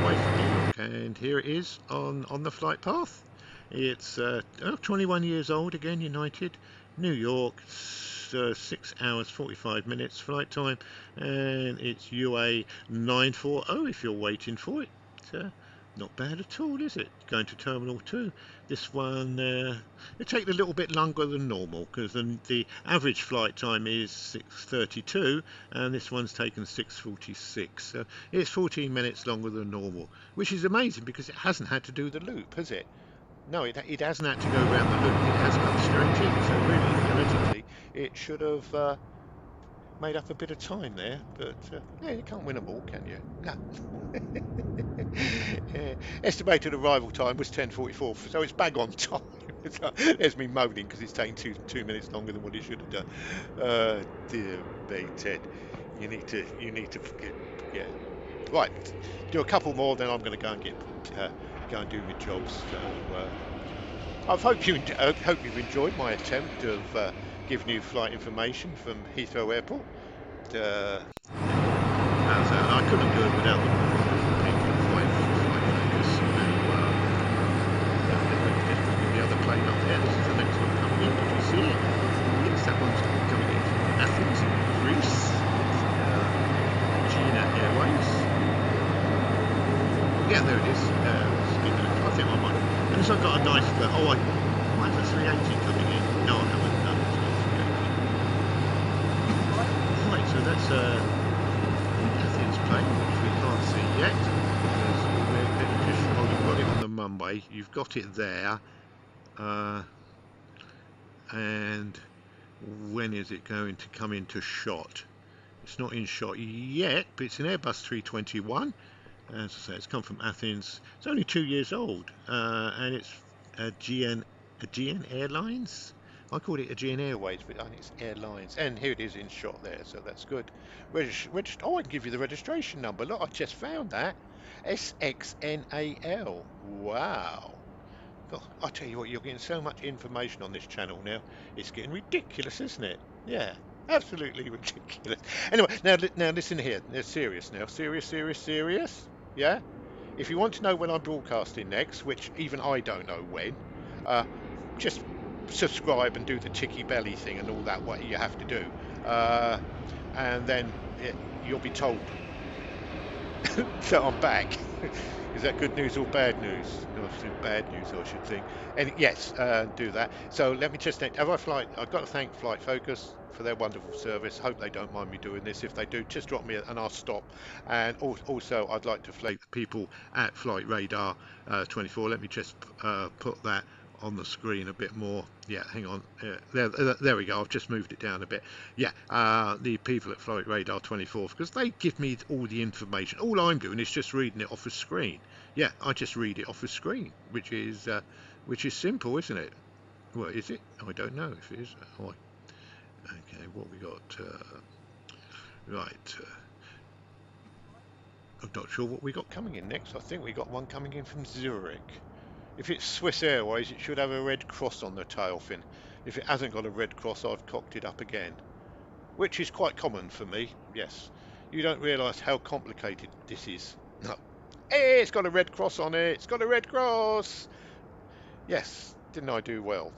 away from New York, and here it is on the flight path. It's 21 years old again, United, New York, 6 hours 45 minutes flight time, and it's UA 940 if you're waiting for it. Not bad at all, is it? Going to Terminal 2. This one, it takes a little bit longer than normal because the average flight time is 6:32, and this one's taken 6:46. So it's 14 minutes longer than normal, which is amazing because it hasn't had to do the loop, has it? No, it hasn't had to go around the loop. It has come straight in. So really, theoretically, it should have made up a bit of time there. But yeah, you can't win them all, can you? No. Yeah. Estimated arrival time was 10:44, so it's bang on time. There's me moaning because it's taking two minutes longer than what it should have done. Dear me, Ted. You need to forget. Yeah. Right. Do a couple more, then I'm going to go and go and do my jobs. So I hope you've enjoyed my attempt of giving you flight information from Heathrow Airport. As I couldn't do it without the wonderful people at Flight Focus. The other plane up there. This is the next one coming in. Did you see it? Yes, that one's coming in from Athens in Greece. Gina Airways. Yeah, there it is. I think I might. And this one got a nice. I have a 380 coming in. No, I haven't. No, it's not 380. Right, so that's Athens plane, which we can't see yet. You've got it on the runway. You've got it there. And when is it going to come into shot? It's not in shot yet, but it's an Airbus 321. As I say, it's come from Athens. It's only 2 years old, and it's Aegean Airlines. I called it Aegean Airways, but I think it's Airlines. And here it is in shot there, so that's good. Oh, I can give you the registration number. Look, I just found that. SXNAL. Wow. Oh, I tell you what, you're getting so much information on this channel now. It's getting ridiculous, isn't it? Yeah, absolutely ridiculous. Anyway, now listen here. They're serious now. Serious. Yeah. If you want to know when I'm broadcasting next, which even I don't know when, just subscribe and do the ticky belly thing and all that. What you have to do, and then you'll be told that I'm back. Is that good news or bad news? No, bad news, I should think. And yes, do that. So let me just think. I've got to thank Flight Focus for their wonderful service. Hope they don't mind me doing this. If they do, just drop me and I'll stop. And also, I'd like to thank the people at Flight Radar 24. Let me just put that on the screen a bit more. Yeah, hang on. There we go. I've just moved it down a bit. Yeah, the people at Flight Radar 24, because they give me all the information. All I'm doing is just reading it off a screen. Yeah, I just read it off a screen, which is simple, isn't it? Well, is it? I don't know if it is. Oh, okay, what we got? Right. I'm not sure what we got coming in next. I think we got one coming in from Zurich. If it's Swiss Airways, it should have a red cross on the tail fin. If it hasn't got a red cross, I've cocked it up again, which is quite common for me. Yes, you don't realise how complicated this is. No. Hey, it's got a red cross on it. It's got a red cross. Yes, didn't I do well?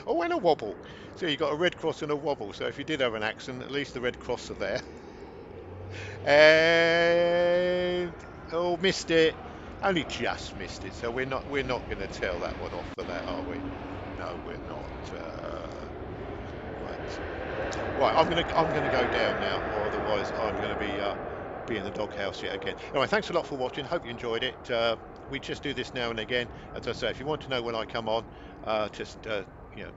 Oh, and a wobble. So you got a red cross and a wobble. So if you did have an accident, at least the red cross are there. And oh, missed it. Only just missed it. So we're not going to tell that one off for that, are we? No, we're not. Right, I'm gonna go down now, or otherwise I'm gonna be in the doghouse yet again. Anyway, thanks a lot for watching. Hope you enjoyed it. We just do this now and again. As I say, if you want to know when I come on, just you know,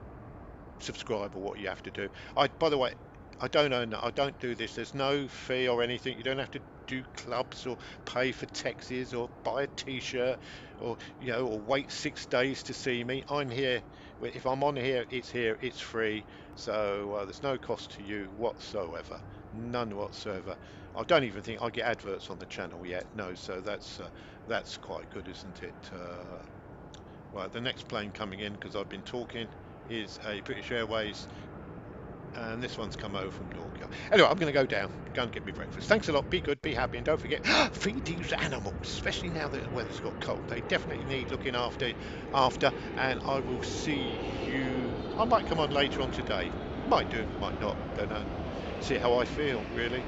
subscribe or what you have to do. By the way, I don't do this. There's no fee or anything. You don't have to do clubs or pay for taxis or buy a T-shirt or or wait 6 days to see me. I'm here. If I'm on here, it's free. So there's no cost to you whatsoever. None whatsoever. I don't even think I get adverts on the channel yet. No, so that's quite good, isn't it? Right, the next plane coming in, because I've been talking, is a British Airways, and this one's come over from Norca. Anyway, I'm going to go and get me breakfast. Thanks a lot. Be good, be happy, and don't forget, feed these animals, especially now that the weather's got cold. They definitely need looking after, and I will see you. I might come on later on today. Might do, might not. Don't know. See how I feel, really.